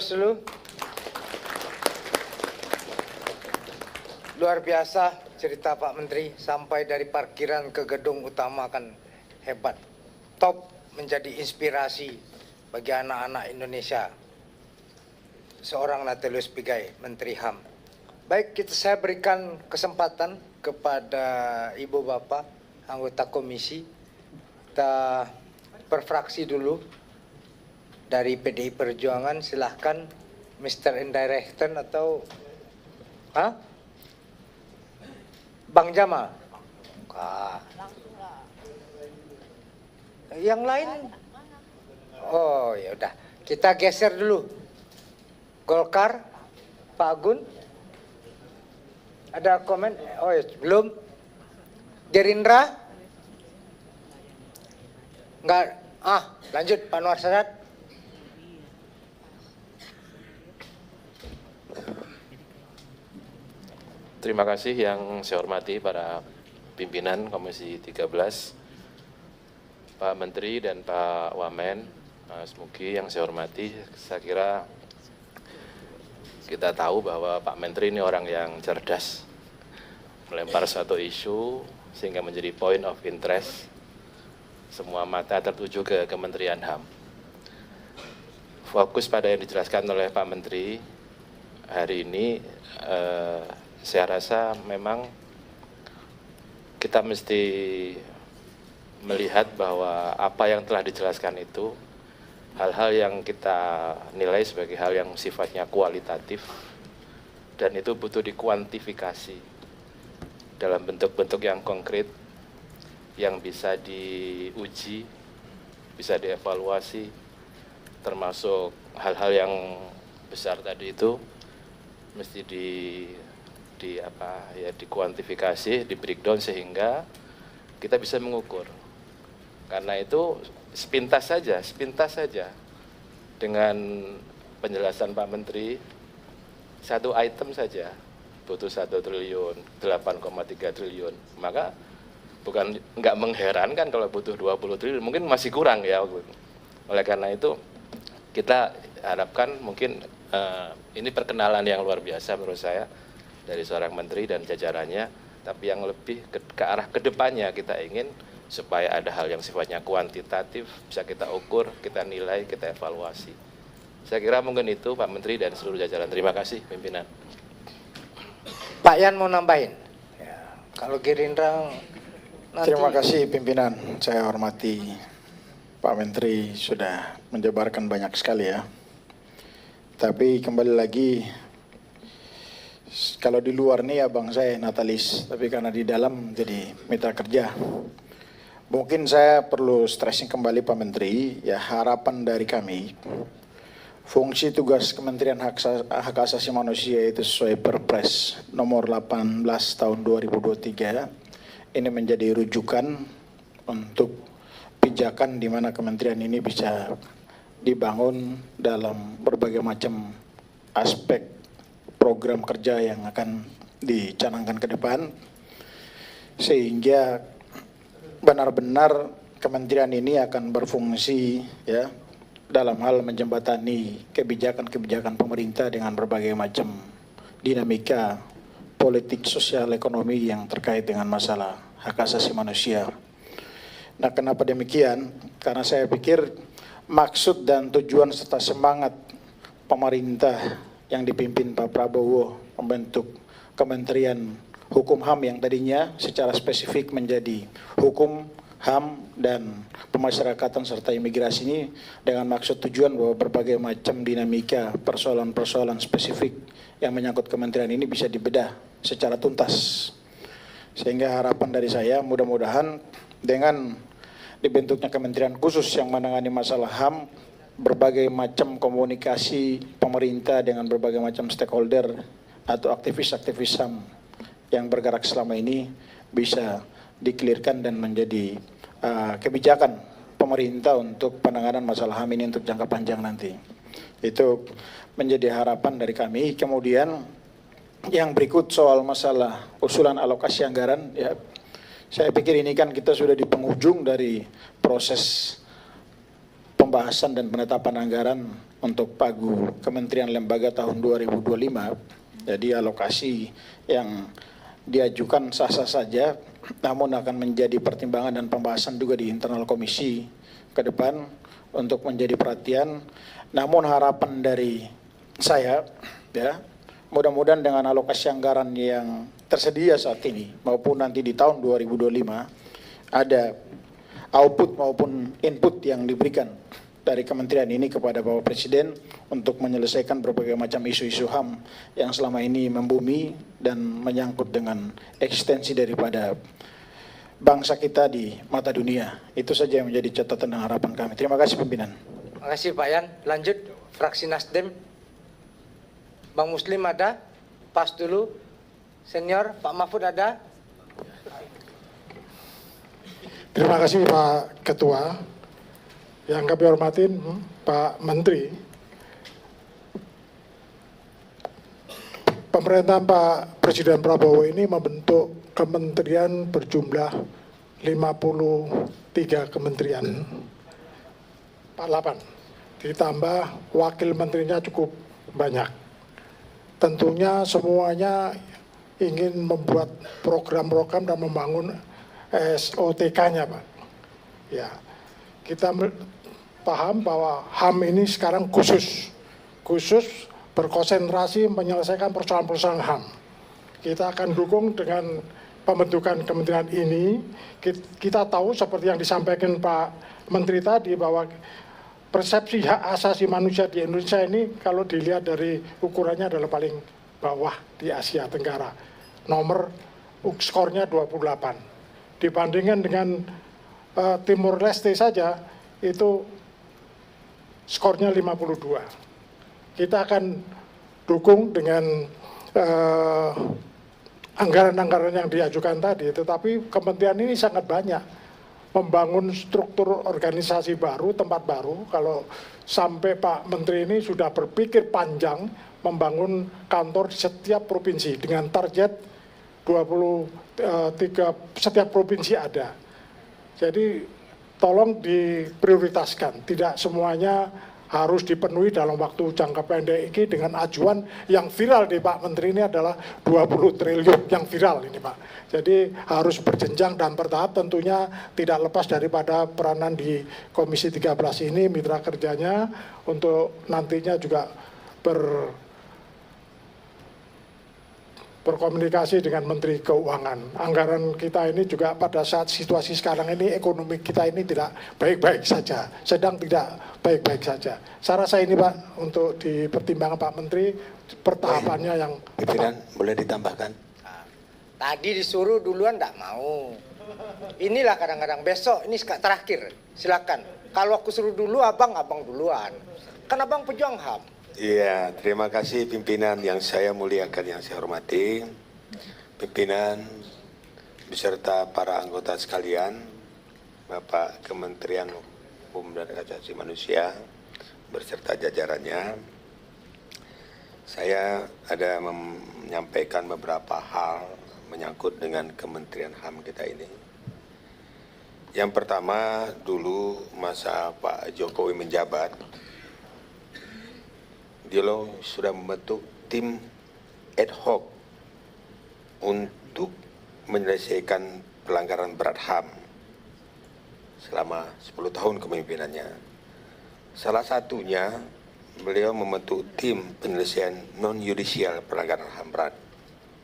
applause dulu. Luar biasa cerita Pak Menteri, sampai dari parkiran ke gedung utama kan hebat. Top, menjadi inspirasi bagi anak-anak Indonesia. Seorang Natalius Pigai, Menteri HAM. Baik, saya berikan kesempatan kepada Ibu Bapak, anggota komisi. Kita berfraksi dulu. Dari PDI Perjuangan, silahkan Mr. Indirecten atau Bang Jamal. Yang lain? Oh ya udah, kita geser dulu. Golkar, Pak Agun. Ada komen? Oh ya, belum. Gerindra? Enggak. Lanjut Pak Anwar Sadat. Terima kasih yang saya hormati para pimpinan Komisi 13, Pak Menteri dan Pak Wamen, Mas Mugi yang saya hormati. Saya kira kita tahu bahwa Pak Menteri ini orang yang cerdas, melempar suatu isu sehingga menjadi point of interest. Semua mata tertuju ke Kementerian HAM. Fokus pada yang dijelaskan oleh Pak Menteri hari ini, saya rasa memang kita mesti melihat bahwa apa yang telah dijelaskan itu hal-hal yang kita nilai sebagai hal yang sifatnya kualitatif dan itu butuh dikuantifikasi dalam bentuk-bentuk yang konkret yang bisa diuji, bisa dievaluasi, termasuk hal-hal yang besar tadi itu mesti dikuantifikasi, di breakdown sehingga kita bisa mengukur. Karena itu sepintas saja dengan penjelasan Pak Menteri, satu item saja butuh 1 triliun, 8,3 triliun. Maka bukan nggak mengherankan kalau butuh 20 triliun, mungkin masih kurang ya. Oleh karena itu kita harapkan mungkin ini perkenalan yang luar biasa menurut saya dari seorang menteri dan jajarannya, tapi yang lebih ke arah kedepannya kita ingin supaya ada hal yang sifatnya kuantitatif, bisa kita ukur, kita nilai, kita evaluasi. Saya kira mungkin itu Pak Menteri dan seluruh jajaran. Terima kasih pimpinan. Pak Yan mau nambahin? Ya, kalau Gerindra nanti... Terima kasih pimpinan, saya hormati Pak Menteri sudah menjabarkan banyak sekali ya. Tapi kembali lagi, kalau di luar nih abang saya Natalis, tapi karena di dalam jadi mitra kerja. Mungkin saya perlu stressing kembali Pak Menteri, ya harapan dari kami, fungsi tugas Kementerian Hak Asasi Manusia itu sesuai Perpres nomor 18 tahun 2023, ini menjadi rujukan untuk pijakan di mana kementerian ini bisa dibangun dalam berbagai macam aspek program kerja yang akan dicanangkan ke depan, sehingga benar-benar kementerian ini akan berfungsi ya dalam hal menjembatani kebijakan-kebijakan pemerintah dengan berbagai macam dinamika politik, sosial, ekonomi yang terkait dengan masalah hak asasi manusia. Nah, kenapa demikian? Karena saya pikir maksud dan tujuan serta semangat pemerintah yang dipimpin Pak Prabowo membentuk Kementerian Hukum HAM yang tadinya secara spesifik menjadi Hukum, HAM, dan Pemasyarakatan serta Imigrasi ini dengan maksud tujuan bahwa berbagai macam dinamika persoalan-persoalan spesifik yang menyangkut kementerian ini bisa dibedah secara tuntas. Sehingga harapan dari saya mudah-mudahan dengan dibentuknya kementerian khusus yang menangani masalah HAM, berbagai macam komunikasi pemerintah dengan berbagai macam stakeholder atau aktivis-aktivis HAM yang bergerak selama ini bisa dikelirkan dan menjadi kebijakan pemerintah untuk penanganan masalah HAM ini untuk jangka panjang nanti. Itu menjadi harapan dari kami. Kemudian yang berikut soal masalah usulan alokasi anggaran, ya saya pikir ini kan kita sudah di penghujung dari proses pembahasan dan penetapan anggaran untuk pagu Kementerian Lembaga tahun 2025. Jadi alokasi yang diajukan sah-sah saja, namun akan menjadi pertimbangan dan pembahasan juga di internal komisi ke depan untuk menjadi perhatian. Namun harapan dari saya, ya, mudah-mudahan dengan alokasi anggaran yang tersedia saat ini maupun nanti di tahun 2025 ada output maupun input yang diberikan dari kementerian ini kepada Bapak Presiden untuk menyelesaikan berbagai macam isu-isu HAM yang selama ini membumi dan menyangkut dengan eksistensi daripada bangsa kita di mata dunia. Itu saja yang menjadi catatan dan harapan kami. Terima kasih pimpinan. Terima kasih Pak Yan. Lanjut, fraksi Nasdem. Bang Muslim ada? Pas dulu. Senior, Pak Mahfud ada? Terima kasih Pak Ketua. Yang kami hormatin Pak Menteri. Pemerintahan Pak Presiden Prabowo ini membentuk kementerian berjumlah 53 kementerian. 48. Ditambah wakil menterinya cukup banyak. Tentunya semuanya ingin membuat program-program dan membangun SOTK-nya, Pak. Ya, kita paham bahwa HAM ini sekarang khusus berkonsentrasi menyelesaikan persoalan-persoalan HAM. Kita akan dukung dengan pembentukan kementerian ini. Kita tahu seperti yang disampaikan Pak Menteri tadi bahwa persepsi hak asasi manusia di Indonesia ini kalau dilihat dari ukurannya adalah paling bawah di Asia Tenggara. Skornya 28. Dibandingkan dengan Timur Leste saja itu skornya 52. Kita akan dukung dengan anggaran-anggaran yang diajukan tadi, tetapi kementerian ini sangat banyak. Membangun struktur organisasi baru, tempat baru, kalau sampai Pak Menteri ini sudah berpikir panjang membangun kantor di setiap provinsi dengan target 23 setiap provinsi ada. Jadi tolong diprioritaskan, tidak semuanya harus dipenuhi dalam waktu jangka pendek ini dengan ajuan yang viral di Pak Menteri ini adalah 20 triliun yang viral ini Pak. Jadi harus berjenjang dan bertahap, tentunya tidak lepas daripada peranan di Komisi 13 ini, mitra kerjanya untuk nantinya juga berkomunikasi dengan Menteri Keuangan. Anggaran kita ini juga pada saat situasi sekarang ini, ekonomi kita ini tidak baik-baik saja, sedang tidak baik-baik saja. Saya rasa ini Pak, untuk dipertimbangkan Pak Menteri, pertahapannya yang pimpinan boleh ditambahkan? Tadi disuruh duluan enggak mau. Inilah kadang-kadang besok, ini terakhir, silakan. Kalau aku suruh dulu, abang duluan. Kan abang pejuang HAM. Iya, terima kasih pimpinan yang saya muliakan, yang saya hormati. Pimpinan beserta para anggota sekalian, Bapak Kementerian Hukum dan Hak Asasi Manusia beserta jajarannya. Saya ada menyampaikan beberapa hal menyangkut dengan Kementerian HAM kita ini. Yang pertama, dulu masa Pak Jokowi menjabat, dia sudah membentuk tim ad hoc untuk menyelesaikan pelanggaran berat HAM selama 10 tahun kepemimpinannya. Salah satunya, beliau membentuk tim penyelesaian non-yudisial pelanggaran HAM berat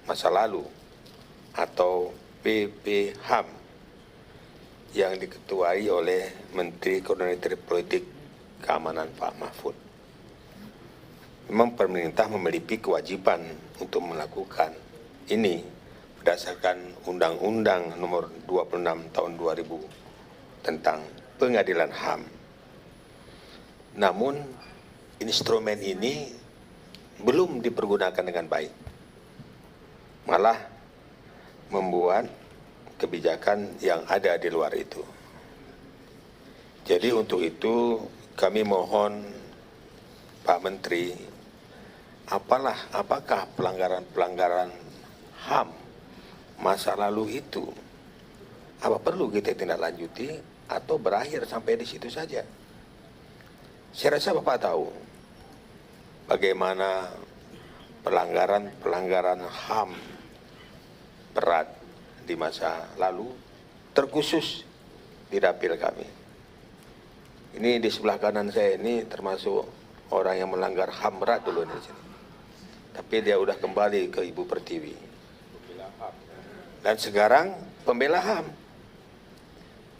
masa lalu atau PPHAM yang diketuai oleh Menteri Koordinator Politik Keamanan Pak Mahfud. Memang pemerintah memiliki kewajiban untuk melakukan ini berdasarkan Undang-Undang Nomor 26 Tahun 2000 tentang Pengadilan HAM. Namun instrumen ini belum dipergunakan dengan baik. Malah membuat kebijakan yang ada di luar itu. Jadi untuk itu kami mohon Pak Menteri, apakah pelanggaran-pelanggaran HAM masa lalu itu, apa perlu kita tindak lanjuti atau berakhir sampai di situ saja? Saya rasa Bapak tahu, bagaimana pelanggaran HAM berat di masa lalu, terkhusus di dapil kami. Ini di sebelah kanan saya ini termasuk orang yang melanggar HAM berat dulu di sini. Tapi dia udah kembali ke Ibu Pertiwi. Dan sekarang pembela HAM.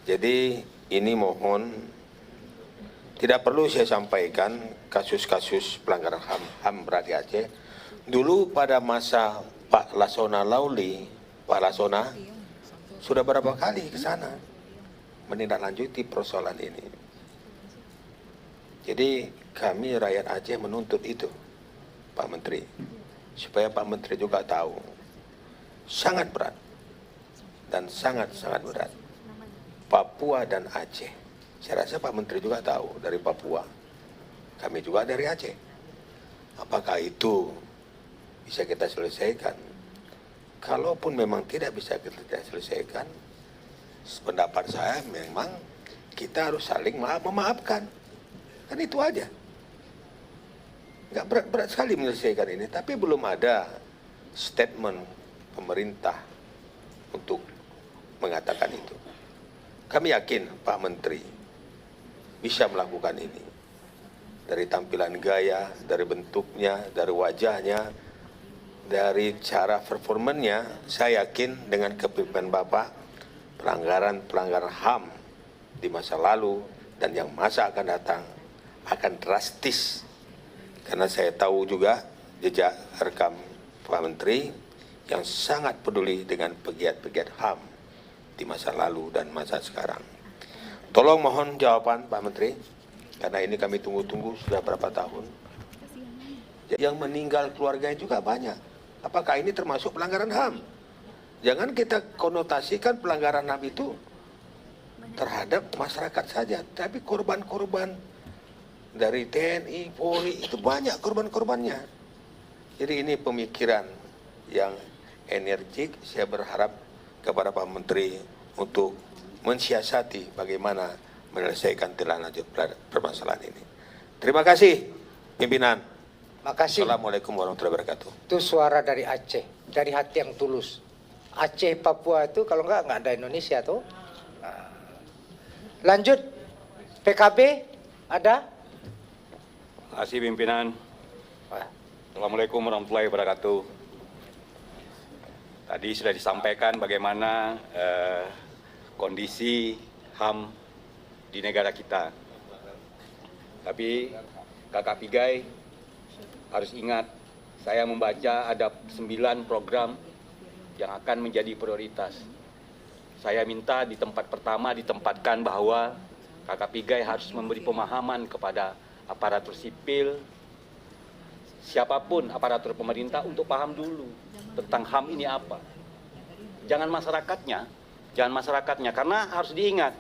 Jadi ini mohon tidak perlu saya sampaikan kasus-kasus pelanggaran HAM berat di Aceh. Dulu pada masa Pak Lasona Lauli, Pak Lasona sudah berapa kali ke sana menindaklanjuti persoalan ini. Jadi kami rakyat Aceh menuntut itu, Pak Menteri, supaya Pak Menteri juga tahu sangat berat dan sangat-sangat berat Papua dan Aceh. Saya rasa Pak Menteri juga tahu dari Papua, kami juga dari Aceh. Apakah itu bisa kita selesaikan? Kalaupun memang tidak bisa kita selesaikan, pendapat saya memang kita harus saling memaafkan. Kan itu aja. Nggak berat-berat sekali menyelesaikan ini, tapi belum ada statement pemerintah untuk mengatakan itu. Kami yakin Pak Menteri bisa melakukan ini. Dari tampilan gaya, dari bentuknya, dari wajahnya, dari cara performanya, saya yakin dengan kepemimpinan Bapak, pelanggaran HAM di masa lalu dan yang masa akan datang akan drastis. Karena saya tahu juga jejak rekam Pak Menteri yang sangat peduli dengan pegiat-pegiat HAM di masa lalu dan masa sekarang. Tolong mohon jawaban Pak Menteri, karena ini kami tunggu-tunggu sudah berapa tahun. Yang meninggal keluarganya juga banyak. Apakah ini termasuk pelanggaran HAM? Jangan kita konotasikan pelanggaran HAM itu terhadap masyarakat saja, tapi korban-korban dari TNI, Polri itu banyak korban-korbannya. Jadi ini pemikiran yang energik. Saya berharap kepada Pak Menteri untuk mensiasati bagaimana menyelesaikan tindak lanjut permasalahan ini. Terima kasih pimpinan. Makasih. Assalamualaikum warahmatullahi wabarakatuh. Itu suara dari Aceh, dari hati yang tulus. Aceh, Papua itu kalau nggak ada Indonesia tuh. Nah. Lanjut, PKB ada? Terima kasih pimpinan. Assalamualaikum warahmatullahi wabarakatuh. Tadi sudah disampaikan bagaimana kondisi HAM di negara kita. Tapi Kakak Pigai harus ingat, saya membaca ada 9 program yang akan menjadi prioritas. Saya minta di tempat pertama ditempatkan bahwa Kakak Pigai harus memberi pemahaman kepada aparatur sipil, siapapun aparatur pemerintah untuk paham dulu tentang HAM ini apa. Jangan masyarakatnya, karena harus diingat,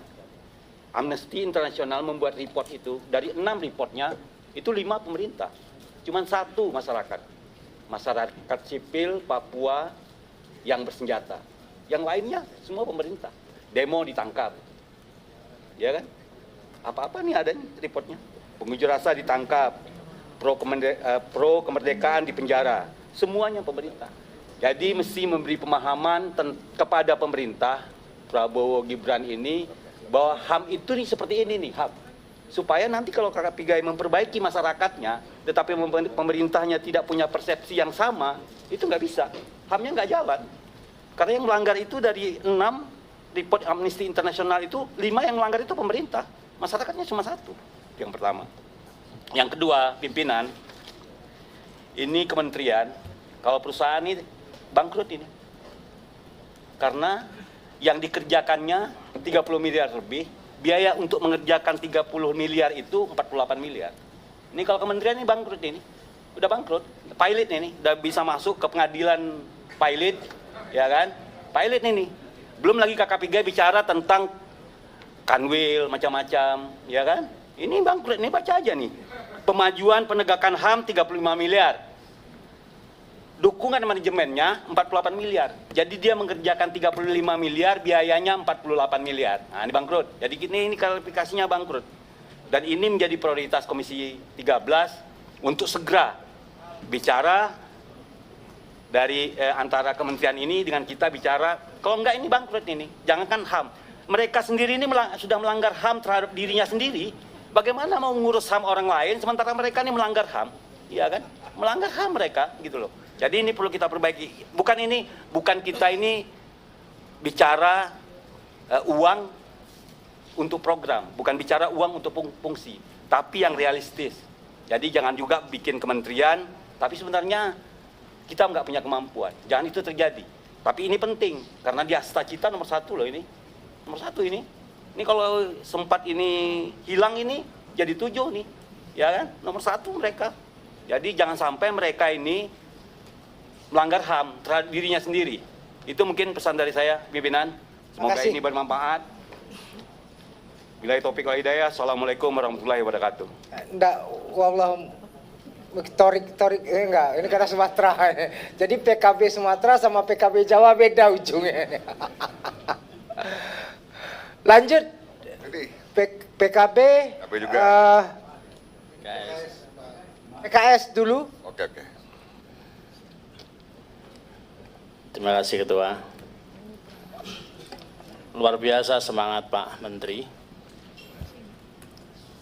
Amnesty International membuat report itu, dari 6 reportnya, itu 5 pemerintah, cuma 1 masyarakat sipil Papua yang bersenjata. Yang lainnya semua pemerintah. Demo ditangkap, ya kan? Apa-apa nih ada nih reportnya. Pengunjuk rasa ditangkap, pro kemerdekaan di penjara, semuanya pemerintah. Jadi mesti memberi pemahaman kepada pemerintah Prabowo Gibran ini bahwa HAM itu nih seperti ini nih HAM. Supaya nanti kalau Kakak Pigai memperbaiki masyarakatnya, tetapi pemerintahnya tidak punya persepsi yang sama, itu nggak bisa. HAM-nya nggak jalan. Karena yang melanggar itu dari 6 report Amnesty International itu, 5 yang melanggar itu pemerintah. Masyarakatnya cuma 1. Yang pertama. Yang kedua, pimpinan, ini kementerian, kalau perusahaan ini bangkrut ini. Karena yang dikerjakannya 30 miliar lebih, biaya untuk mengerjakan 30 miliar itu 48 miliar. Ini kalau kementerian ini bangkrut ini, udah bangkrut. Pilot ini, udah bisa masuk ke pengadilan pilot, ya kan? Pilot ini, belum lagi Kakak Pigai bicara tentang kanwil, macam-macam, ya kan? Ini bangkrut, ini baca aja nih. Pemajuan penegakan HAM 35 miliar. Dukungan manajemennya 48 miliar. Jadi dia mengerjakan 35 miliar, biayanya 48 miliar. Nah, ini bangkrut. Jadi ini klarifikasinya bangkrut. Dan ini menjadi prioritas Komisi 13 untuk segera bicara dari antara kementerian ini dengan kita bicara, kalau enggak ini bangkrut ini, jangankan HAM. Mereka sendiri ini sudah melanggar HAM terhadap dirinya sendiri, bagaimana mau mengurus HAM orang lain sementara mereka ini melanggar HAM, iya kan? Melanggar HAM mereka gitu loh. Jadi ini perlu kita perbaiki. Bukan kita ini bicara uang untuk program, bukan bicara uang untuk fungsi, tapi yang realistis. Jadi jangan juga bikin kementerian, tapi sebenarnya kita nggak punya kemampuan. Jangan itu terjadi. Tapi ini penting, karena dia cita-cita nomor 1 loh ini. Nomor 1 ini. Ini kalau sempat ini hilang ini, jadi 7 nih. Ya kan? Nomor 1 mereka. Jadi jangan sampai mereka ini melanggar HAM terhadap dirinya sendiri. Itu mungkin pesan dari saya, pimpinan. Semoga ini bermanfaat. Bila topik wal hidayah. Assalamualaikum warahmatullahi wabarakatuh. Enggak, wallah torik enggak, ini karena Sumatera. Jadi PKB Sumatera sama PKB Jawa beda ujungnya. Lanjut. PKB juga. PKS dulu. Oke. Terima kasih Ketua. Luar biasa semangat Pak Menteri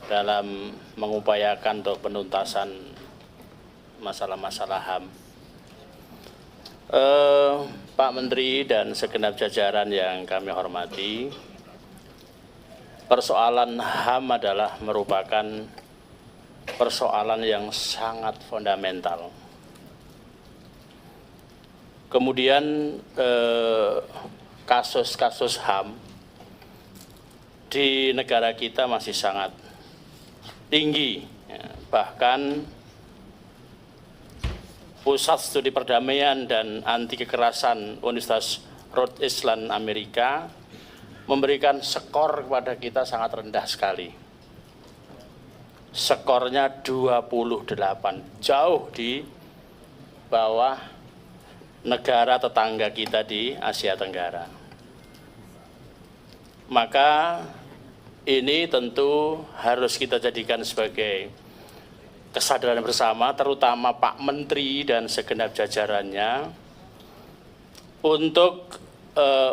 dalam mengupayakan untuk penuntasan masalah-masalah HAM. Pak Menteri dan segenap jajaran yang kami hormati, persoalan HAM adalah merupakan persoalan yang sangat fundamental. Kemudian kasus-kasus HAM di negara kita masih sangat tinggi, bahkan Pusat Studi Perdamaian dan Anti Kekerasan Universitas Rhode Island Amerika memberikan skor kepada kita sangat rendah sekali. Skornya 28, jauh di bawah negara tetangga kita di Asia Tenggara. Maka ini tentu harus kita jadikan sebagai kesadaran bersama, terutama Pak Menteri dan segenap jajarannya, untuk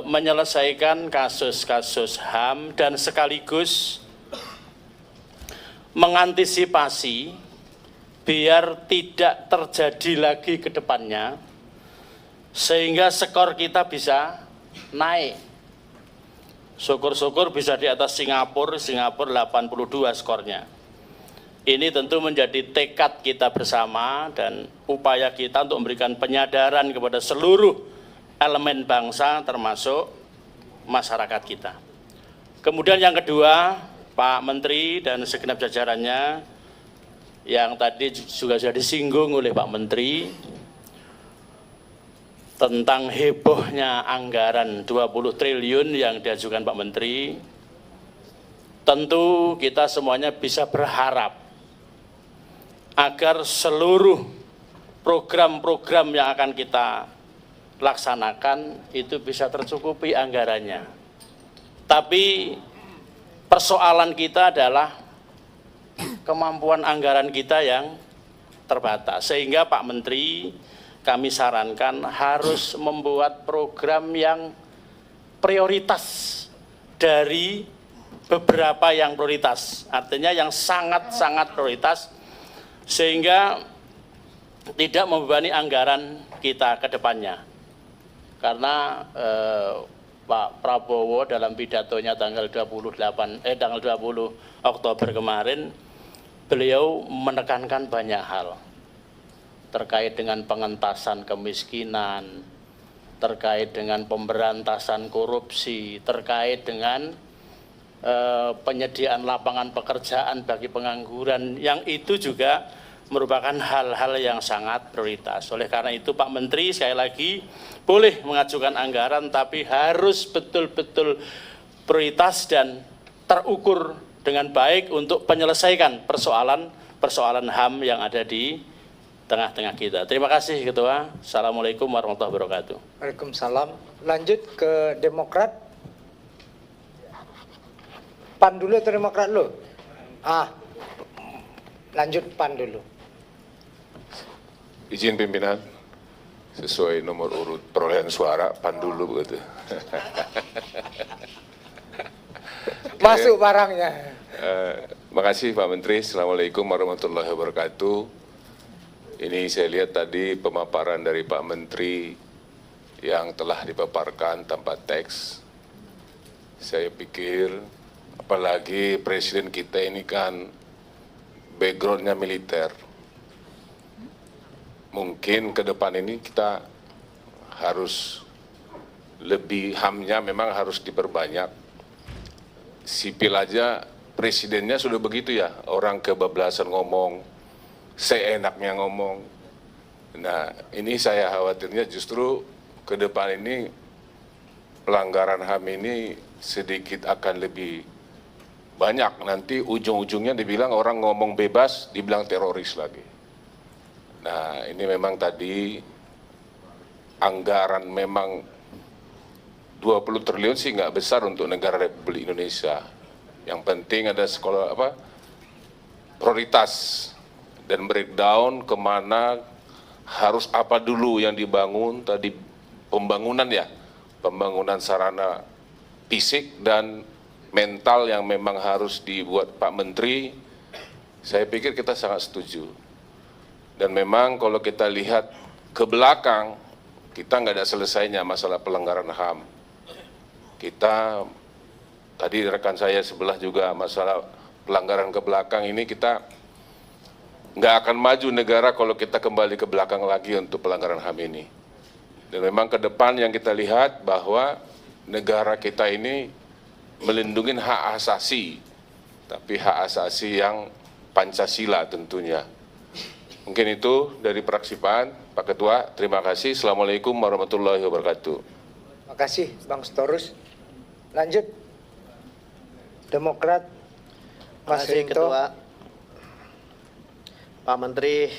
menyelesaikan kasus-kasus HAM dan sekaligus mengantisipasi biar tidak terjadi lagi ke depannya, sehingga skor kita bisa naik. Syukur-syukur bisa di atas Singapura 82 skornya. Ini tentu menjadi tekad kita bersama dan upaya kita untuk memberikan penyadaran kepada seluruh elemen bangsa termasuk masyarakat kita. Kemudian yang kedua, Pak Menteri dan segenap jajarannya yang tadi juga sudah disinggung oleh Pak Menteri tentang hebohnya anggaran 20 triliun yang diajukan Pak Menteri. Tentu kita semuanya bisa berharap agar seluruh program-program yang akan kita laksanakan itu bisa tercukupi anggarannya. Tapi persoalan kita adalah kemampuan anggaran kita yang terbatas. Sehingga Pak Menteri kami sarankan harus membuat program yang prioritas dari beberapa yang prioritas. Artinya yang sangat-sangat prioritas, sehingga tidak membebani anggaran kita ke depannya. Karena Pak Prabowo dalam pidatonya tanggal 20 Oktober kemarin, beliau menekankan banyak hal terkait dengan pengentasan kemiskinan, terkait dengan pemberantasan korupsi, terkait dengan penyediaan lapangan pekerjaan bagi pengangguran, yang itu juga merupakan hal-hal yang sangat prioritas. Oleh karena itu Pak Menteri sekali lagi boleh mengajukan anggaran, tapi harus betul-betul prioritas dan terukur dengan baik untuk menyelesaikan persoalan HAM yang ada di tengah-tengah kita. Terima kasih Ketua. Assalamualaikum warahmatullahi wabarakatuh. Waalaikumsalam. Lanjut ke Demokrat. PAN dulu atau Demokrat dulu? Lanjut PAN dulu. Izin pimpinan, sesuai nomor urut perolehan suara, pan dulu begitu. Masuk barangnya. Makasih Pak Menteri, Assalamualaikum warahmatullahi wabarakatuh. Ini saya lihat tadi pemaparan dari Pak Menteri yang telah dipaparkan tanpa teks. Saya pikir, apalagi Presiden kita ini kan backgroundnya militer. Mungkin ke depan ini kita harus lebih, HAM-nya memang harus diperbanyak. Sipil aja presidennya sudah begitu ya, orang kebablasan ngomong, seenaknya ngomong. Nah, ini saya khawatirnya justru ke depan ini pelanggaran HAM ini sedikit akan lebih banyak. Nanti ujung-ujungnya dibilang orang ngomong bebas, dibilang teroris lagi. Nah, ini memang tadi anggaran memang 20 triliun sih nggak besar untuk negara Republik Indonesia. Yang penting ada sekolah prioritas dan breakdown kemana harus apa dulu yang dibangun tadi, pembangunan ya, pembangunan sarana fisik dan mental yang memang harus dibuat Pak Menteri. Saya pikir kita sangat setuju. Dan memang kalau kita lihat ke belakang, kita nggak ada selesainya masalah pelanggaran HAM. Kita, tadi rekan saya sebelah juga masalah pelanggaran ke belakang ini, kita nggak akan maju negara kalau kita kembali ke belakang lagi untuk pelanggaran HAM ini. Dan memang ke depan yang kita lihat bahwa negara kita ini melindungi hak asasi, tapi hak asasi yang Pancasila tentunya. Mungkin itu dari fraksi PAN, Pak Ketua, terima kasih. Assalamualaikum warahmatullahi wabarakatuh. Terima kasih Bang Storus. Lanjut. Demokrat, Mas Terima kasih Rinto. Ketua. Pak Menteri,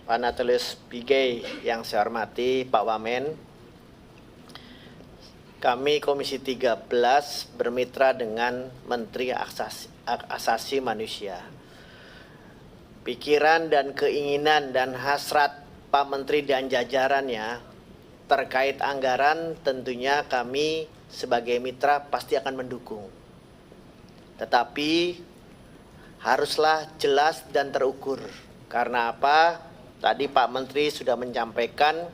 Pak Natalius Pigai yang saya hormati, Pak Wamen. Kami Komisi 13 bermitra dengan Menteri Hak Asasi Manusia. Pikiran dan keinginan dan hasrat Pak Menteri dan jajarannya terkait anggaran tentunya kami sebagai mitra pasti akan mendukung. Tetapi haruslah jelas dan terukur. Karena apa? Tadi Pak Menteri sudah menyampaikan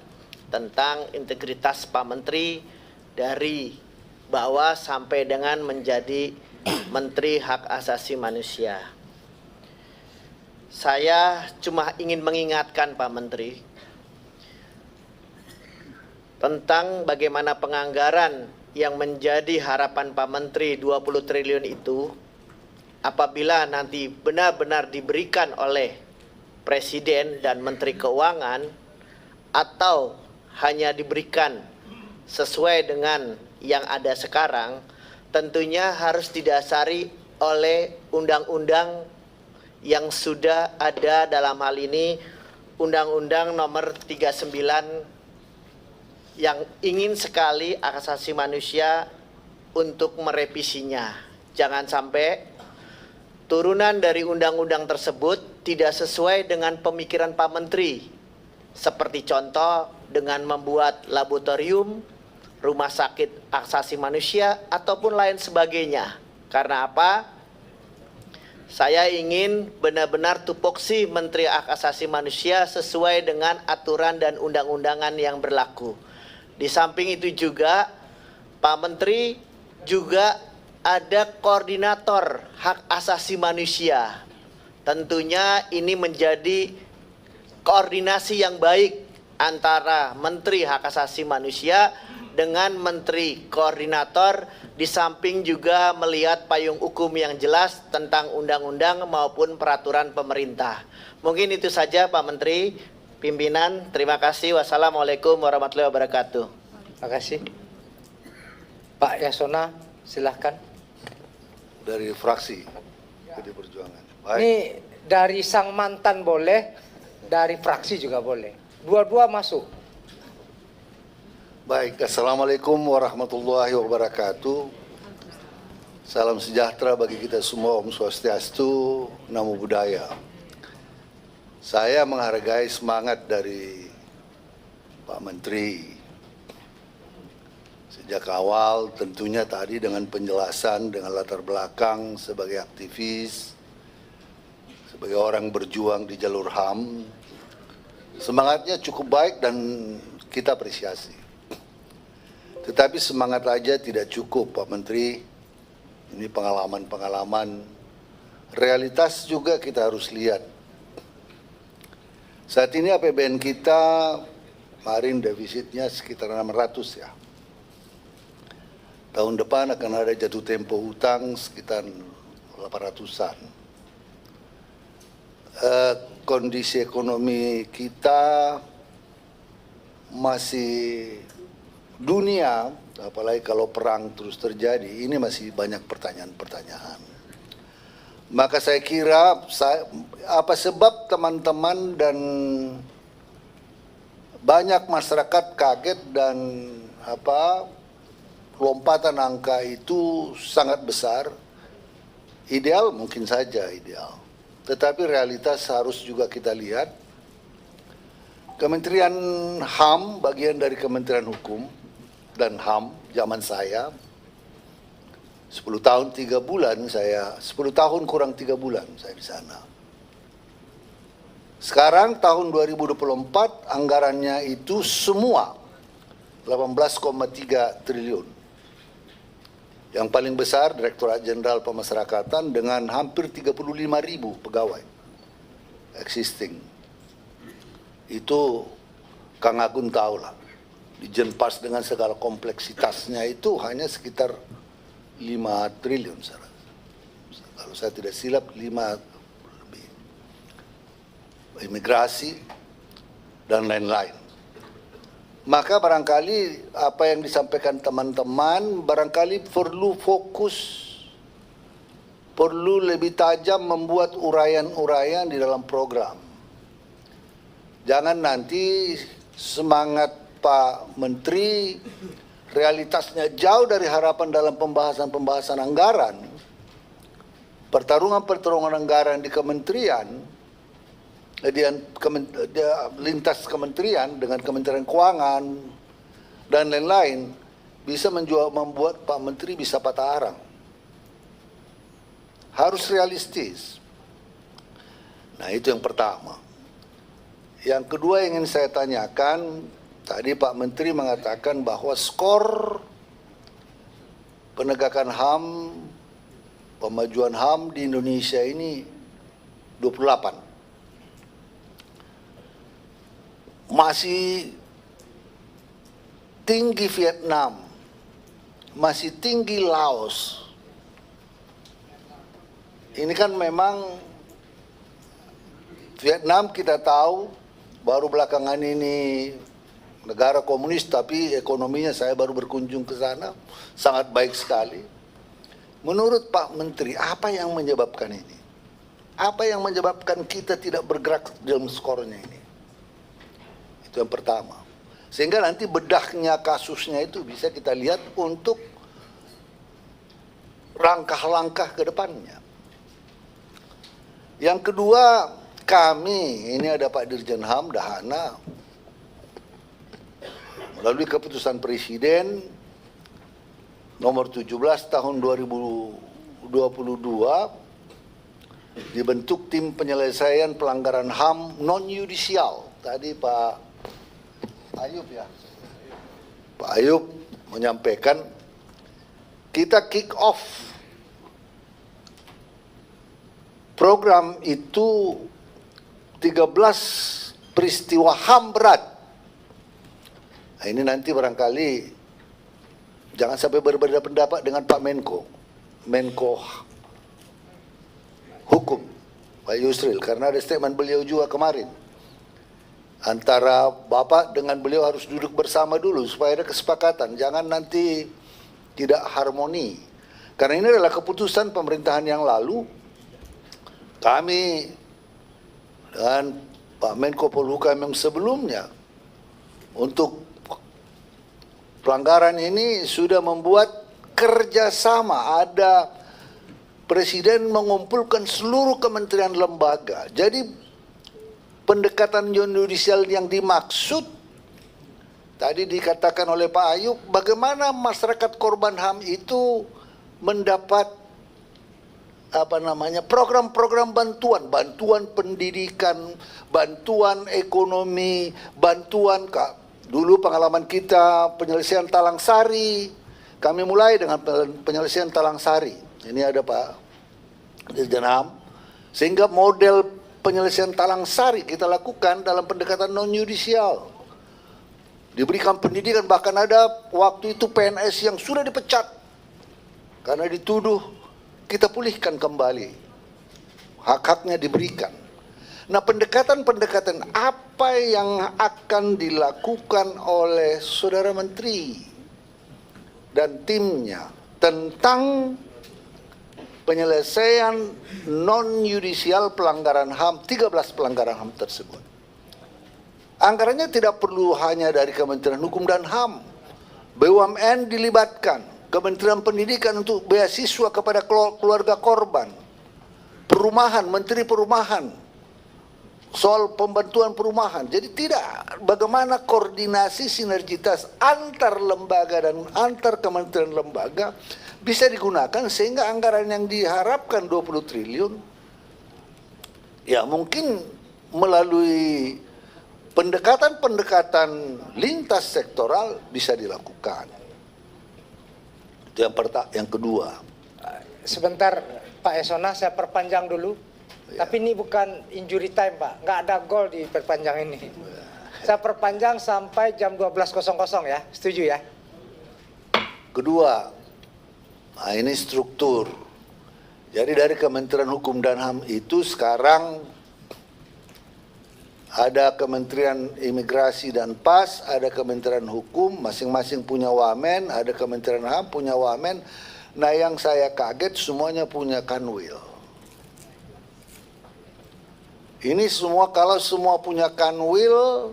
tentang integritas Pak Menteri dari bawah sampai dengan menjadi Menteri Hak Asasi Manusia. Saya cuma ingin mengingatkan Pak Menteri tentang bagaimana penganggaran yang menjadi harapan Pak Menteri 20 triliun itu apabila nanti benar-benar diberikan oleh Presiden dan Menteri Keuangan atau hanya diberikan sesuai dengan yang ada sekarang, tentunya harus didasari oleh undang-undang yang sudah ada, dalam hal ini Undang-Undang Nomor 39 yang ingin sekali hak asasi manusia untuk merevisinya. Jangan sampai turunan dari undang-undang tersebut tidak sesuai dengan pemikiran Pak Menteri. Seperti contoh dengan membuat laboratorium, rumah sakit hak asasi manusia, ataupun lain sebagainya. Karena apa? Saya ingin benar-benar tupoksi Menteri Hak Asasi Manusia sesuai dengan aturan dan undang-undangan yang berlaku. Di samping itu juga Pak Menteri juga ada koordinator hak asasi manusia. Tentunya ini menjadi koordinasi yang baik antara Menteri Hak Asasi Manusia dengan Menteri Koordinator, di samping juga melihat payung hukum yang jelas tentang undang-undang maupun peraturan pemerintah. Mungkin itu saja Pak Menteri, pimpinan, terima kasih. Wassalamualaikum warahmatullahi wabarakatuh. Terima kasih. Pak Yasona, silahkan. Dari fraksi PD Perjuangan. Baik. Ini dari sang mantan boleh, dari fraksi juga boleh. Dua-dua masuk. Baik, Assalamualaikum warahmatullahi wabarakatuh. Salam sejahtera bagi kita semua, Om Swastiastu, Namo Buddhaya. Saya menghargai semangat dari Pak Menteri. Sejak awal tentunya tadi dengan penjelasan, dengan latar belakang sebagai aktivis, sebagai orang berjuang di jalur HAM, semangatnya cukup baik dan kita apresiasi. Tetapi semangat aja tidak cukup, Pak Menteri. Ini pengalaman-pengalaman, realitas juga kita harus lihat. Saat ini APBN kita kemarin defisitnya sekitar 600 ya. Tahun depan akan ada jatuh tempo hutang sekitar 800-an. Kondisi ekonomi kita masih dunia, apalagi kalau perang terus terjadi, ini masih banyak pertanyaan-pertanyaan. Maka saya kira apa sebab teman-teman dan banyak masyarakat kaget dan lompatan angka itu sangat besar. Ideal mungkin saja ideal. Tetapi realitas harus juga kita lihat. Kementerian HAM, bagian dari Kementerian Hukum dan HAM, zaman saya, 10 tahun 3 bulan saya, 10 tahun kurang 3 bulan saya di sana. Sekarang tahun 2024 anggarannya itu semua 18,3 triliun. Yang paling besar Direktorat Jenderal Pemasyarakatan dengan hampir 35.000 pegawai existing. Itu Kang Agun tahu lah. Di Jenpas dengan segala kompleksitasnya itu hanya sekitar 5 triliun. Kalau saya tidak silap 5 lebih. Imigrasi dan lain-lain. Maka barangkali apa yang disampaikan teman-teman barangkali perlu fokus, perlu lebih tajam membuat uraian-uraian di dalam program. Jangan nanti semangat Pak Menteri realitasnya jauh dari harapan dalam pembahasan anggaran. Pertarungan anggaran di kementerian, lintas kementerian dengan Kementerian Keuangan dan lain-lain bisa membuat Pak Menteri bisa patah arang. Harus realistis. Nah, itu yang pertama. Yang kedua yang ingin saya tanyakan, tadi Pak Menteri mengatakan bahwa skor penegakan HAM, pemajuan HAM di Indonesia ini 28. Masih tinggi Vietnam, masih tinggi Laos. Ini kan memang Vietnam kita tahu baru belakangan ini negara komunis tapi ekonominya saya baru berkunjung ke sana, sangat baik sekali. Menurut Pak Menteri, apa yang menyebabkan ini? Apa yang menyebabkan kita tidak bergerak dalam skornya ini? Itu yang pertama. Sehingga nanti bedahnya kasusnya itu bisa kita lihat untuk langkah-langkah ke depannya. Yang kedua, kami, ini ada Pak Dirjen HAM, Dahana, melalui keputusan Presiden nomor 17 tahun 2022, dibentuk tim penyelesaian pelanggaran HAM non-yudisial. Tadi Pak Ayub ya, Pak Ayub menyampaikan kita kick off program itu 13 peristiwa HAM berat. Nah, ini nanti barangkali jangan sampai berbeda pendapat dengan Pak Menko Hukum, Pak Yusril, karena ada statement beliau juga kemarin. Antara Bapak dengan beliau harus duduk bersama dulu supaya ada kesepakatan. Jangan nanti tidak harmoni. Karena ini adalah keputusan pemerintahan yang lalu. Kami dan Pak Menko Polhukam yang sebelumnya untuk pelanggaran ini sudah membuat kerjasama. Ada Presiden mengumpulkan seluruh kementerian lembaga. Jadi pendekatan non-yudisial yang dimaksud tadi dikatakan oleh Pak Ayub, bagaimana masyarakat korban HAM itu mendapat program-program bantuan pendidikan, bantuan ekonomi, bantuan dulu pengalaman kita penyelesaian Talang Sari, kami mulai dengan penyelesaian Talang Sari. Ini ada Pak Dirjen HAM, sehingga model penyelesaian Talang Sari kita lakukan dalam pendekatan non-yudisial. Diberikan pendidikan, bahkan ada waktu itu PNS yang sudah dipecat karena dituduh, kita pulihkan kembali, hak-haknya diberikan. Nah, pendekatan-pendekatan apa yang akan dilakukan oleh Saudara Menteri dan timnya tentang penyelesaian non-yudisial pelanggaran HAM, 13 pelanggaran HAM tersebut. Anggarannya tidak perlu hanya dari Kementerian Hukum dan HAM, BUMN dilibatkan, Kementerian Pendidikan untuk beasiswa kepada keluarga korban, perumahan, Menteri Perumahan, soal pembantuan perumahan. Jadi tidak, bagaimana koordinasi sinergitas antar lembaga dan antar kementerian lembaga bisa digunakan sehingga anggaran yang diharapkan 20 triliun ya mungkin melalui pendekatan-pendekatan lintas sektoral bisa dilakukan. Itu yang kedua. Sebentar Pak Yasona, saya perpanjang dulu. Ya. Tapi ini bukan injury time Pak, nggak ada gol di perpanjang ini. Saya perpanjang sampai jam 12.00 ya, setuju ya? Kedua, nah ini struktur. Jadi dari Kementerian Hukum dan HAM itu sekarang ada Kementerian Imigrasi dan PAS, ada Kementerian Hukum, masing-masing punya wamen, ada Kementerian HAM punya wamen. Nah yang saya kaget semuanya punya kanwil. Ini semua, kalau semua punya kanwil,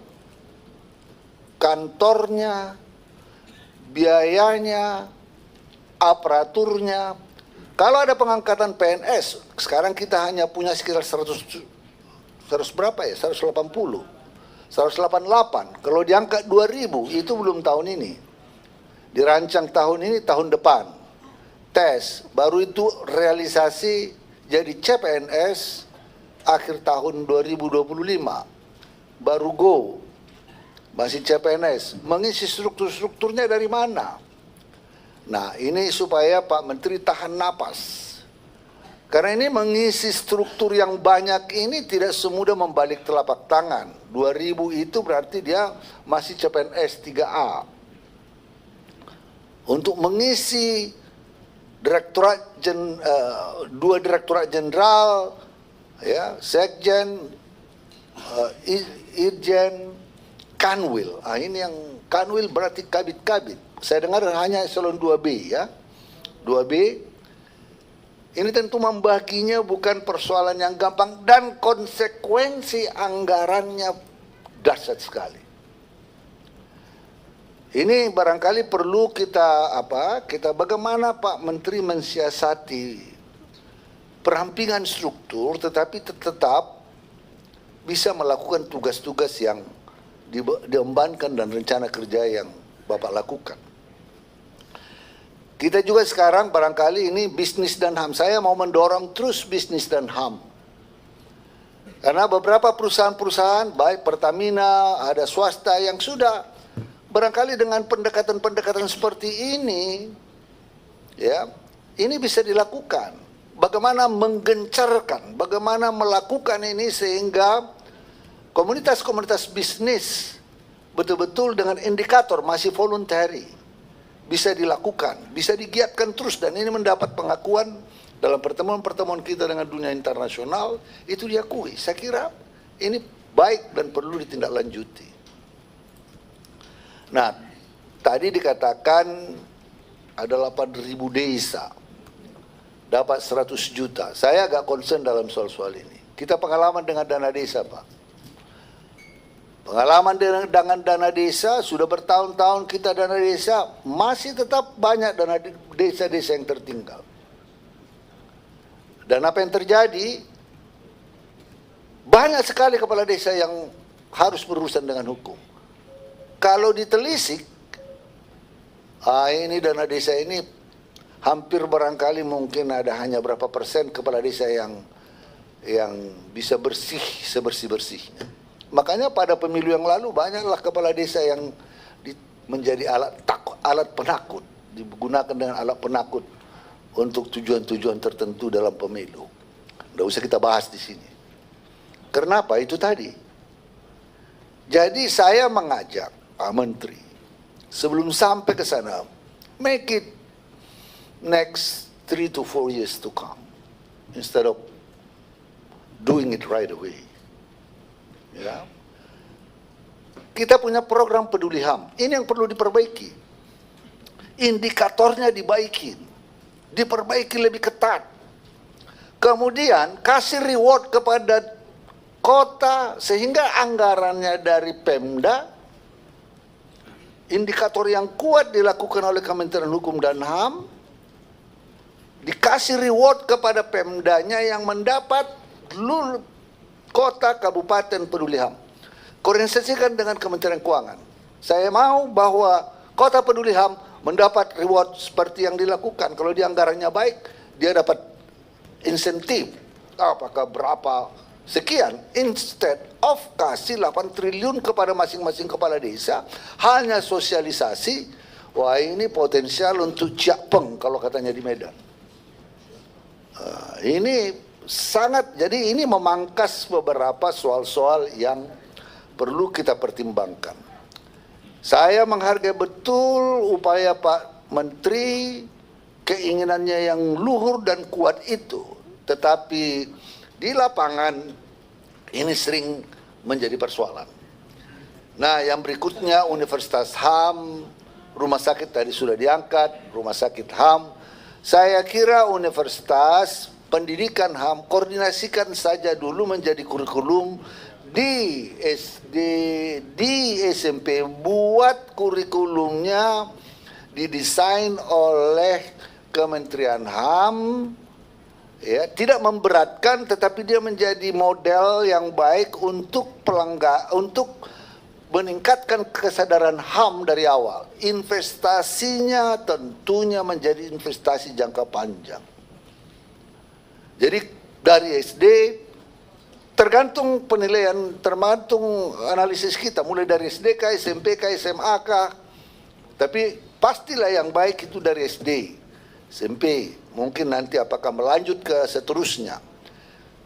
kantornya, biayanya, aparaturnya. Kalau ada pengangkatan PNS, sekarang kita hanya punya sekitar 100 berapa ya? 180, 188. Kalau diangkat 2000 itu belum tahun ini. Dirancang tahun ini, tahun depan. Tes, baru itu realisasi jadi CPNS akhir tahun 2025. Baru go. Masih CPNS. Mengisi struktur-strukturnya dari mana? Nah, ini supaya Pak Menteri tahan napas. Karena ini mengisi struktur yang banyak ini tidak semudah membalik telapak tangan. 2000 itu berarti dia masih CPNS 3A. Untuk mengisi dua direktorat jenderal, ya, sekjen, irjen, kanwil. Ah, ini yang kanwil berarti kabit-kabit. Saya dengar hanya eselon 2B ya. 2B. Ini tentu membaginya bukan persoalan yang gampang dan konsekuensi anggarannya dahsyat sekali. Ini barangkali perlu kita bagaimana Pak Menteri mensiasati perampingan struktur tetapi tetap bisa melakukan tugas-tugas yang diembankan dan rencana kerja yang Bapak lakukan. Kita juga sekarang barangkali ini bisnis dan HAM. Saya mau mendorong terus bisnis dan HAM. Karena beberapa perusahaan-perusahaan, baik Pertamina, ada swasta yang sudah barangkali dengan pendekatan-pendekatan seperti ini, ya, ini bisa dilakukan. Bagaimana menggencarkan, bagaimana melakukan ini sehingga komunitas-komunitas bisnis betul-betul dengan indikator masih voluntary. Bisa dilakukan, bisa digiatkan terus dan ini mendapat pengakuan dalam pertemuan-pertemuan kita dengan dunia internasional itu diakui. Saya kira ini baik dan perlu ditindaklanjuti. Nah, tadi dikatakan ada 8.000 desa dapat 100 juta. Saya agak concern dalam soal-soal ini. Kita pengalaman dengan dana desa, Pak. Pengalaman dengan dana desa, sudah bertahun-tahun kita dana desa, masih tetap banyak dana desa-desa yang tertinggal. Dan apa yang terjadi? Banyak sekali kepala desa yang harus berurusan dengan hukum. Kalau ditelisik, ini dana desa ini hampir barangkali mungkin ada hanya berapa persen kepala desa yang bisa bersih sebersih-bersihnya. Makanya pada pemilu yang lalu banyaklah kepala desa yang menjadi alat penakut, digunakan dengan alat penakut untuk tujuan-tujuan tertentu dalam pemilu. Tidak usah kita bahas di sini. Kenapa? Itu tadi. Jadi saya mengajak Pak Menteri sebelum sampai ke sana, make it next 3 to 4 years to come instead of doing it right away. Ya. Kita punya program peduli HAM. Ini yang perlu diperbaiki. Indikatornya diperbaiki lebih ketat. Kemudian kasih reward kepada kota sehingga anggarannya dari Pemda, indikator yang kuat dilakukan oleh Kementerian Hukum dan HAM, dikasih reward kepada Pemdanya yang mendapat kota kabupaten peduli HAM. Koordinasikan dengan Kementerian Keuangan. Saya mau bahwa kota peduli HAM mendapat reward seperti yang dilakukan. Kalau dia anggarannya baik, dia dapat insentif. Apakah berapa sekian. Instead of kasih 8 triliun kepada masing-masing kepala desa, hanya sosialisasi. Wah, ini potensial untuk Ciapeng kalau katanya di Medan. Ini sangat, jadi ini memangkas beberapa soal-soal yang perlu kita pertimbangkan. Saya menghargai betul upaya Pak Menteri, keinginannya yang luhur dan kuat itu. Tetapi di lapangan ini sering menjadi persoalan. Nah, yang berikutnya Universitas HAM, rumah sakit tadi sudah diangkat, rumah sakit HAM. Saya kira universitas pendidikan HAM koordinasikan saja dulu menjadi kurikulum di SD, di SMP, buat kurikulumnya didesain oleh Kementerian HAM, ya, tidak memberatkan tetapi dia menjadi model yang baik untuk untuk meningkatkan kesadaran HAM dari awal. Investasinya tentunya menjadi investasi jangka panjang. Jadi dari SD tergantung penilaian, tergantung analisis kita, mulai dari SD kah, SMP kah, SMA kah. Tapi pastilah yang baik itu dari SD, SMP, mungkin nanti apakah melanjut ke seterusnya.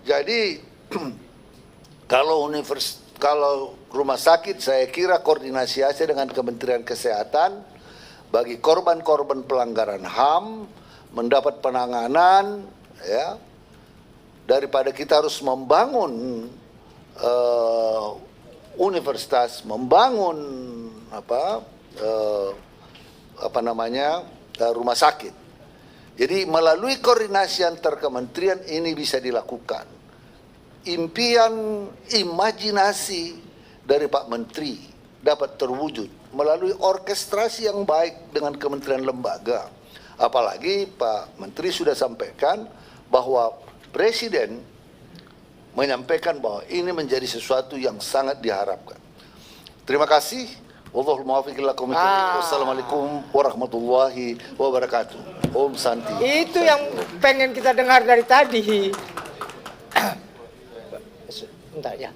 Jadi kalau rumah sakit, saya kira koordinasi dengan Kementerian Kesehatan bagi korban-korban pelanggaran HAM mendapat penanganan, ya. Daripada kita harus membangun universitas, membangun rumah sakit. Jadi melalui koordinasi antar kementerian ini bisa dilakukan. Impian, imajinasi dari Pak Menteri dapat terwujud melalui orkestrasi yang baik dengan kementerian lembaga. Apalagi Pak Menteri sudah sampaikan bahwa Presiden menyampaikan bahwa ini menjadi sesuatu yang sangat diharapkan. Terima kasih. Wallahul muwaffiq ila aqwamit thoriq. Wassalamualaikum warahmatullahi wabarakatuh. Om Santi. Itu yang pengen kita dengar dari tadi. Bentar ya.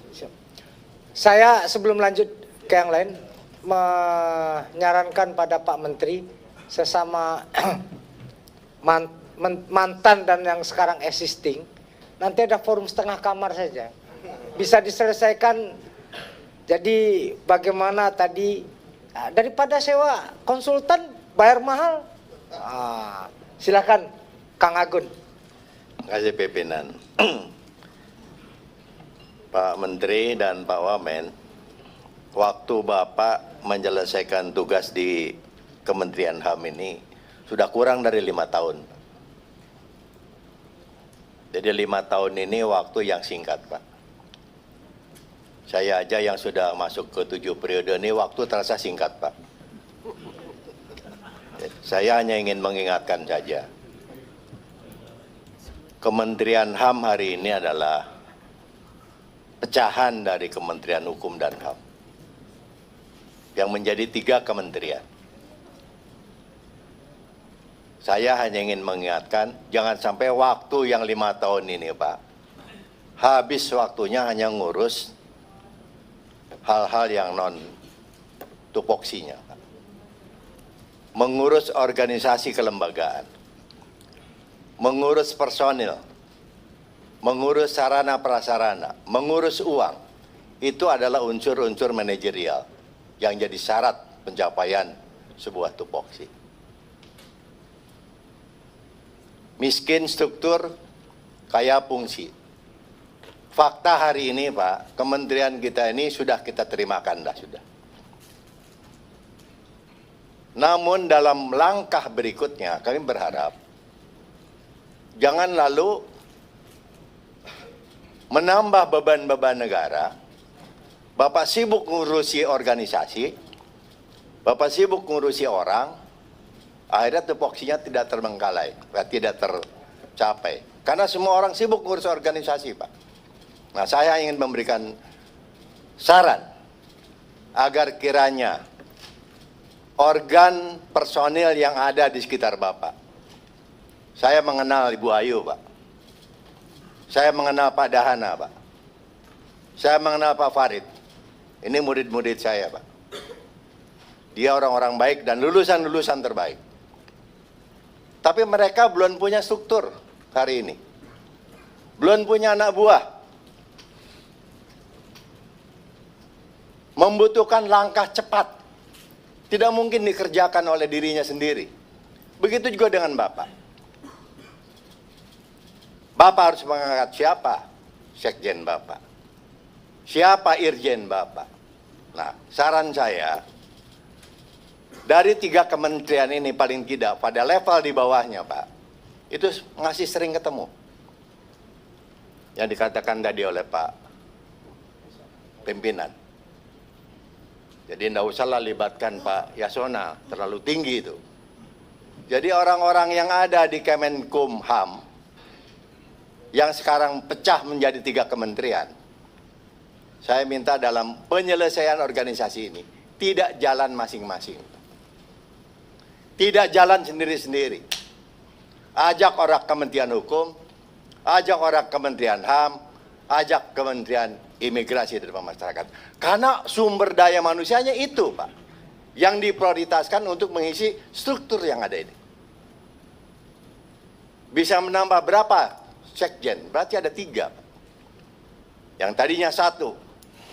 Saya sebelum lanjut ke yang lain menyarankan pada Pak Menteri sesama mantan dan yang sekarang existing, nanti ada forum setengah kamar saja, bisa diselesaikan. Jadi bagaimana tadi, daripada sewa konsultan bayar mahal, silakan Kang Agun. Terima kasih pimpinan. Pak Menteri dan Pak Wamen, waktu Bapak menyelesaikan tugas di Kementerian HAM ini sudah kurang dari 5 tahun. Jadi 5 tahun ini waktu yang singkat, Pak. Saya aja yang sudah masuk ke 7 periode ini waktu terasa singkat, Pak. Saya hanya ingin mengingatkan saja. Kementerian HAM hari ini adalah pecahan dari Kementerian Hukum dan HAM yang menjadi 3 kementerian. Saya hanya ingin mengingatkan, jangan sampai waktu yang 5 tahun ini, Pak, habis waktunya hanya ngurus hal-hal yang non tupoksinya, Pak. Mengurus organisasi kelembagaan, mengurus personil, mengurus sarana prasarana, mengurus uang, itu adalah unsur-unsur manajerial yang jadi syarat pencapaian sebuah tupoksi. Miskin struktur, kaya fungsi. Fakta hari ini, Pak, kementerian kita ini sudah kita terimakan dah sudah. Namun dalam langkah berikutnya kami berharap jangan lalu menambah beban-beban negara. Bapak sibuk ngurusi organisasi, Bapak sibuk ngurusi orang, akhirnya tupoksinya tidak terbengkalai, tidak tercapai. Karena semua orang sibuk ngurus organisasi, Pak. Nah, saya ingin memberikan saran agar kiranya organ personil yang ada di sekitar Bapak. Saya mengenal Ibu Ayu, Pak. Saya mengenal Pak Dahana, Pak. Saya mengenal Pak Farid. Ini murid-murid saya, Pak. Dia orang-orang baik dan lulusan-lulusan terbaik. Tapi mereka belum punya struktur hari ini. Belum punya anak buah. Membutuhkan langkah cepat. Tidak mungkin dikerjakan oleh dirinya sendiri. Begitu juga dengan Bapak. Bapak harus mengangkat siapa? Sekjen Bapak. Siapa Irjen Bapak? Nah, saran saya, dari 3 kementerian ini paling tidak pada level di bawahnya, Pak, itu masih sering ketemu. Yang dikatakan tadi oleh Pak pimpinan. Jadi tidak usahlah libatkan Pak Yasona, terlalu tinggi itu. Jadi orang-orang yang ada di Kemenkumham, yang sekarang pecah menjadi 3 kementerian, saya minta dalam penyelesaian organisasi ini, tidak jalan masing-masing. Tidak jalan sendiri-sendiri. Ajak orang Kementerian Hukum, ajak orang Kementerian HAM, ajak Kementerian Imigrasi dan Pemasarakatan. Karena sumber daya manusianya itu, Pak, yang diprioritaskan untuk mengisi struktur yang ada ini. Bisa menambah berapa sekjen? Berarti ada 3. Yang tadinya 1,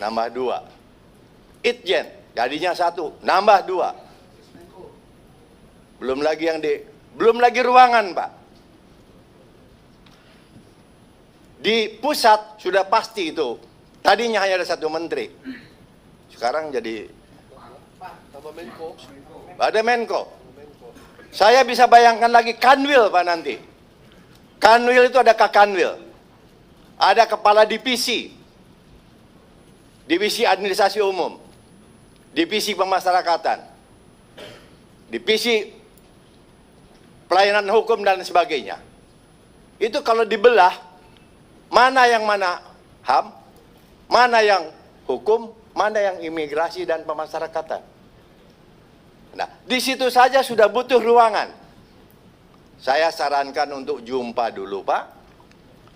nambah 2. Itjen, jadinya 1, nambah 2. Belum lagi ruangan, Pak. Di pusat sudah pasti itu. Tadinya hanya ada 1 menteri. Sekarang jadi ada Menko. Saya bisa bayangkan lagi Kanwil, Pak, nanti. Kanwil itu ada Kakanwil. Ada kepala divisi. Divisi Administrasi Umum. Divisi Pemasarakatan. Divisi Pelayanan Hukum dan sebagainya. Itu kalau dibelah, mana yang mana HAM, mana yang hukum, mana yang imigrasi dan pemasarakatan. Nah, di situ saja sudah butuh ruangan. Saya sarankan untuk jumpa dulu, Pak,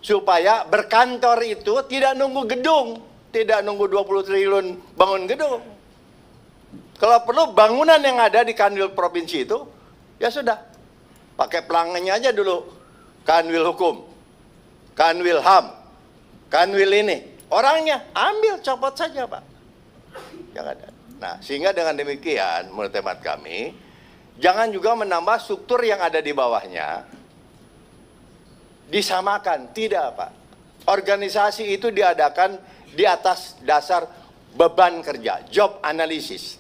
supaya berkantor itu tidak nunggu gedung, tidak nunggu 20 triliun bangun gedung. Kalau perlu bangunan yang ada di Kanwil Provinsi itu, ya sudah, pakai pelanggannya aja dulu. Kanwil Hukum, Kanwil HAM, Kanwil ini. Orangnya ambil, copot saja, Pak. Jangan ada. Nah, sehingga dengan demikian, menurut hemat kami, jangan juga menambah struktur yang ada di bawahnya. Disamakan, tidak, Pak. Organisasi itu diadakan di atas dasar beban kerja, job analysis.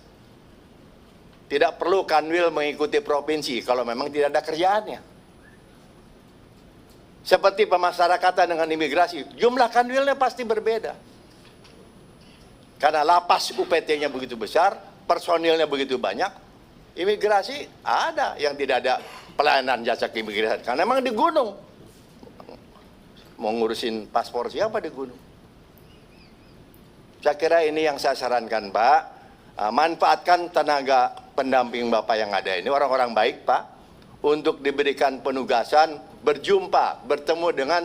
Tidak perlu Kanwil mengikuti provinsi kalau memang tidak ada kerjaannya. Seperti pemasarakatan dengan imigrasi, jumlah Kanwilnya pasti berbeda. Karena lapas UPT-nya begitu besar, personilnya begitu banyak, imigrasi ada yang tidak ada pelayanan jasa keimigrasian. Karena memang di gunung. Mau ngurusin paspor siapa di gunung? Saya kira ini yang saya sarankan, Pak. Manfaatkan tenaga pendamping Bapak yang ada ini, orang-orang baik, Pak, untuk diberikan penugasan, berjumpa, bertemu dengan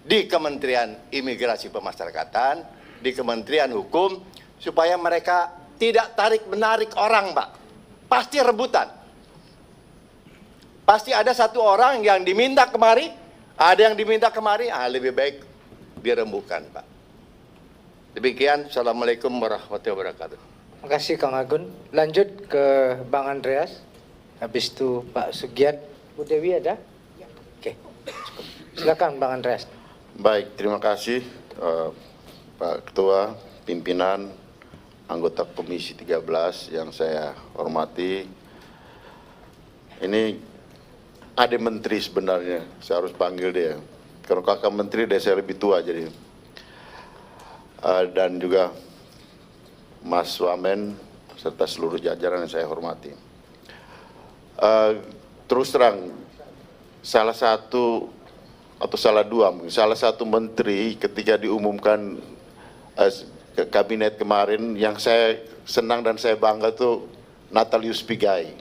di Kementerian Imigrasi Pemasyarakatan, di Kementerian Hukum, supaya mereka tidak tarik-menarik orang, Pak. Pasti rebutan. Pasti ada satu orang yang diminta kemari, ada yang diminta kemari, lebih baik dirembukan, Pak. Demikian, Assalamualaikum warahmatullahi wabarakatuh. Terima kasih Kang Agun. Lanjut ke Bang Andreas. Habis itu Pak Sugiat. Bu Dewi ada? Oke. Cukup. Silakan Bang Andreas. Baik, terima kasih Pak Ketua, pimpinan, anggota Komisi 13 yang saya hormati. Ini ada menteri sebenarnya, saya harus panggil dia. Karena kakak menteri dia saya lebih tua jadi. Dan juga Mas Wamen serta seluruh jajaran yang saya hormati. Terus terang, salah satu atau salah dua, salah satu menteri ketika diumumkan kabinet kemarin yang saya senang dan saya bangga itu Natalius Pigai.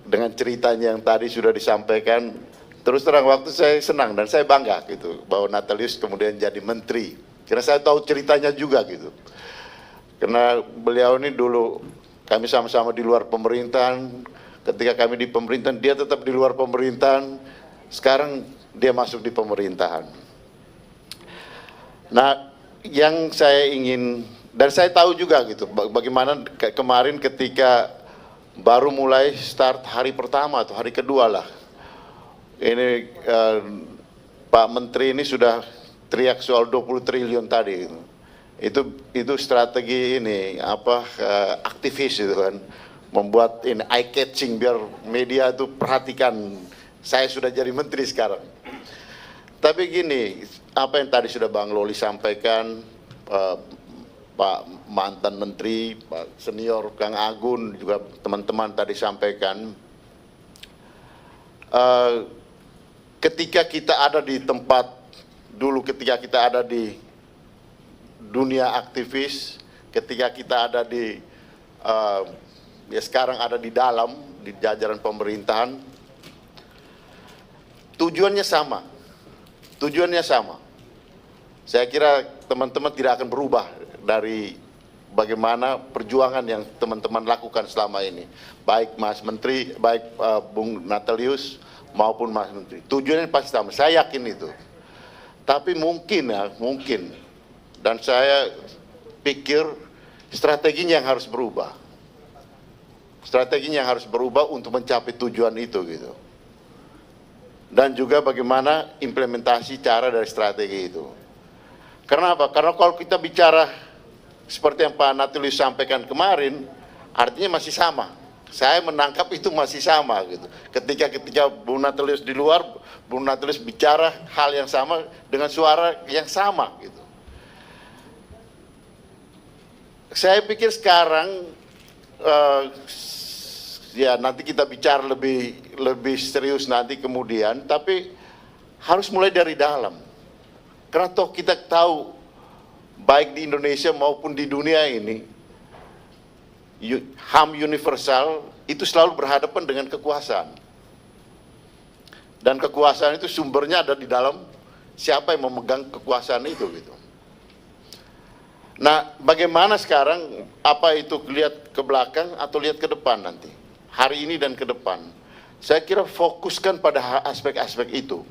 Dengan ceritanya yang tadi sudah disampaikan, terus terang waktu saya senang dan saya bangga gitu bahwa Natalius kemudian jadi menteri. Karena saya tahu ceritanya juga gitu. Karena beliau ini dulu kami sama-sama di luar pemerintahan, ketika kami di pemerintahan dia tetap di luar pemerintahan, sekarang dia masuk di pemerintahan. Nah, yang saya ingin, dan saya tahu juga gitu, bagaimana kemarin ketika baru mulai start hari pertama atau hari kedua lah, ini Pak Menteri ini sudah teriak soal 20 triliun tadi. Itu strategi ini, aktivis itu kan, membuat ini eye catching biar media itu perhatikan, saya sudah jadi menteri sekarang. Tapi gini, apa yang tadi sudah Bang Loli sampaikan, Pak mantan menteri, Pak senior Kang Agun, juga teman-teman tadi sampaikan, ketika kita ada di tempat, dulu ketika kita ada di dunia aktivis, ketika kita ada di, ya sekarang ada di dalam, di jajaran pemerintahan, tujuannya sama. Tujuannya sama. Saya kira teman-teman tidak akan berubah dari bagaimana perjuangan yang teman-teman lakukan selama ini. Baik Mas Menteri, baik Bung Natalius maupun Mas Menteri. Tujuannya pasti sama, saya yakin itu. Tapi mungkin ya, mungkin. Dan saya pikir strateginya yang harus berubah. Strateginya yang harus berubah untuk mencapai tujuan itu gitu. Dan juga bagaimana implementasi cara dari strategi itu. Karena apa? Karena kalau kita bicara seperti yang Pak Natalius sampaikan kemarin, artinya masih sama. Saya menangkap itu masih sama gitu. Ketika Bung Natalius di luar, Bung Natalius bicara hal yang sama dengan suara yang sama gitu. Saya pikir sekarang ya nanti kita bicara lebih serius nanti kemudian, tapi harus mulai dari dalam. Karena toh kita tahu baik di Indonesia maupun di dunia ini HAM universal itu selalu berhadapan dengan kekuasaan. Dan kekuasaan itu sumbernya ada di dalam siapa yang memegang kekuasaan itu gitu. Nah, bagaimana sekarang, apa itu lihat ke belakang atau lihat ke depan nanti? Hari ini dan ke depan. Saya kira fokuskan pada aspek-aspek itu.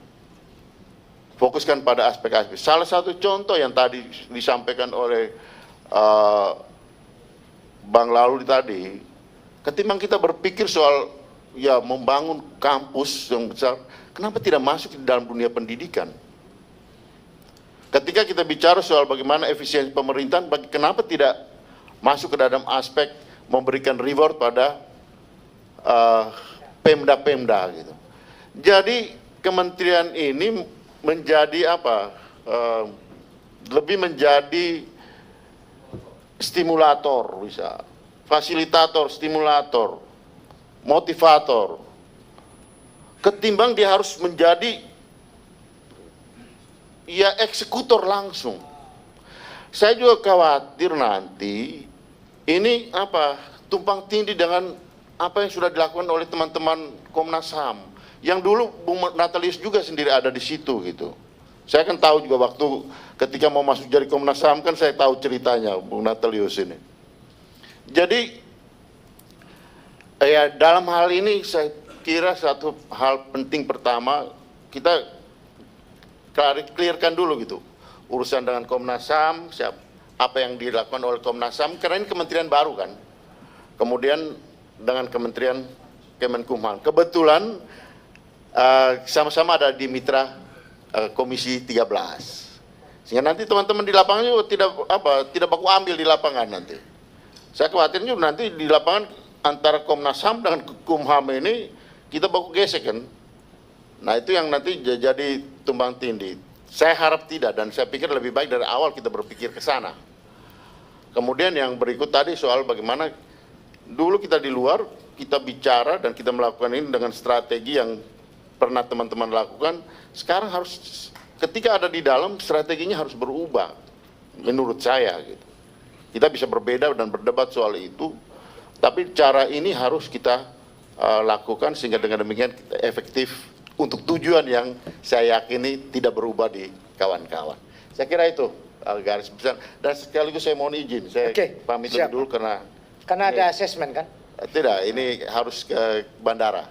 Fokuskan pada aspek-aspek. Salah satu contoh yang tadi disampaikan oleh Bang Lalu tadi, ketimbang kita berpikir soal ya membangun kampus yang besar, kenapa tidak masuk di dalam dunia pendidikan? Ketika kita bicara soal bagaimana efisiensi pemerintahan, kenapa tidak masuk ke dalam aspek memberikan reward pada pemda-pemda gitu. Jadi kementerian ini menjadi apa? Lebih menjadi stimulator, bisa fasilitator, stimulator, motivator, ketimbang dia harus menjadi ya eksekutor langsung. Saya juga khawatir nanti ini tumpang tindih dengan apa yang sudah dilakukan oleh teman-teman Komnas HAM. Yang dulu Bung Natalius juga sendiri ada di situ gitu. Saya kan tahu juga waktu ketika mau masuk jadi Komnas HAM kan saya tahu ceritanya Bung Natalius ini. Jadi ya dalam hal ini saya kira satu hal penting pertama kita clearkan dulu gitu urusan dengan Komnas HAM, apa yang dilakukan oleh Komnas HAM karena ini kementerian baru kan. Kemudian dengan Kementerian Kemenkumham. Kebetulan sama-sama ada di mitra Komisi 13. Sehingga nanti teman-teman di lapangan juga tidak baku ambil di lapangan nanti. Saya khawatir juga nanti di lapangan antara Komnas HAM dengan Kumham ini kita baku gesek kan. Nah itu yang nanti jadi tumbang tindih. Saya harap tidak dan saya pikir lebih baik dari awal kita berpikir ke sana. Kemudian yang berikut tadi soal bagaimana dulu kita di luar, kita bicara dan kita melakukan ini dengan strategi yang pernah teman-teman lakukan. Sekarang harus ketika ada di dalam strateginya harus berubah menurut saya gitu. Kita bisa berbeda dan berdebat soal itu, tapi cara ini harus kita lakukan sehingga dengan demikian kita efektif untuk tujuan yang saya yakini tidak berubah di kawan-kawan. Saya kira itu garis besar. Dan sekaligus saya mohon izin, saya pamit dulu karena ada asesmen kan? Tidak, ini harus ke bandara.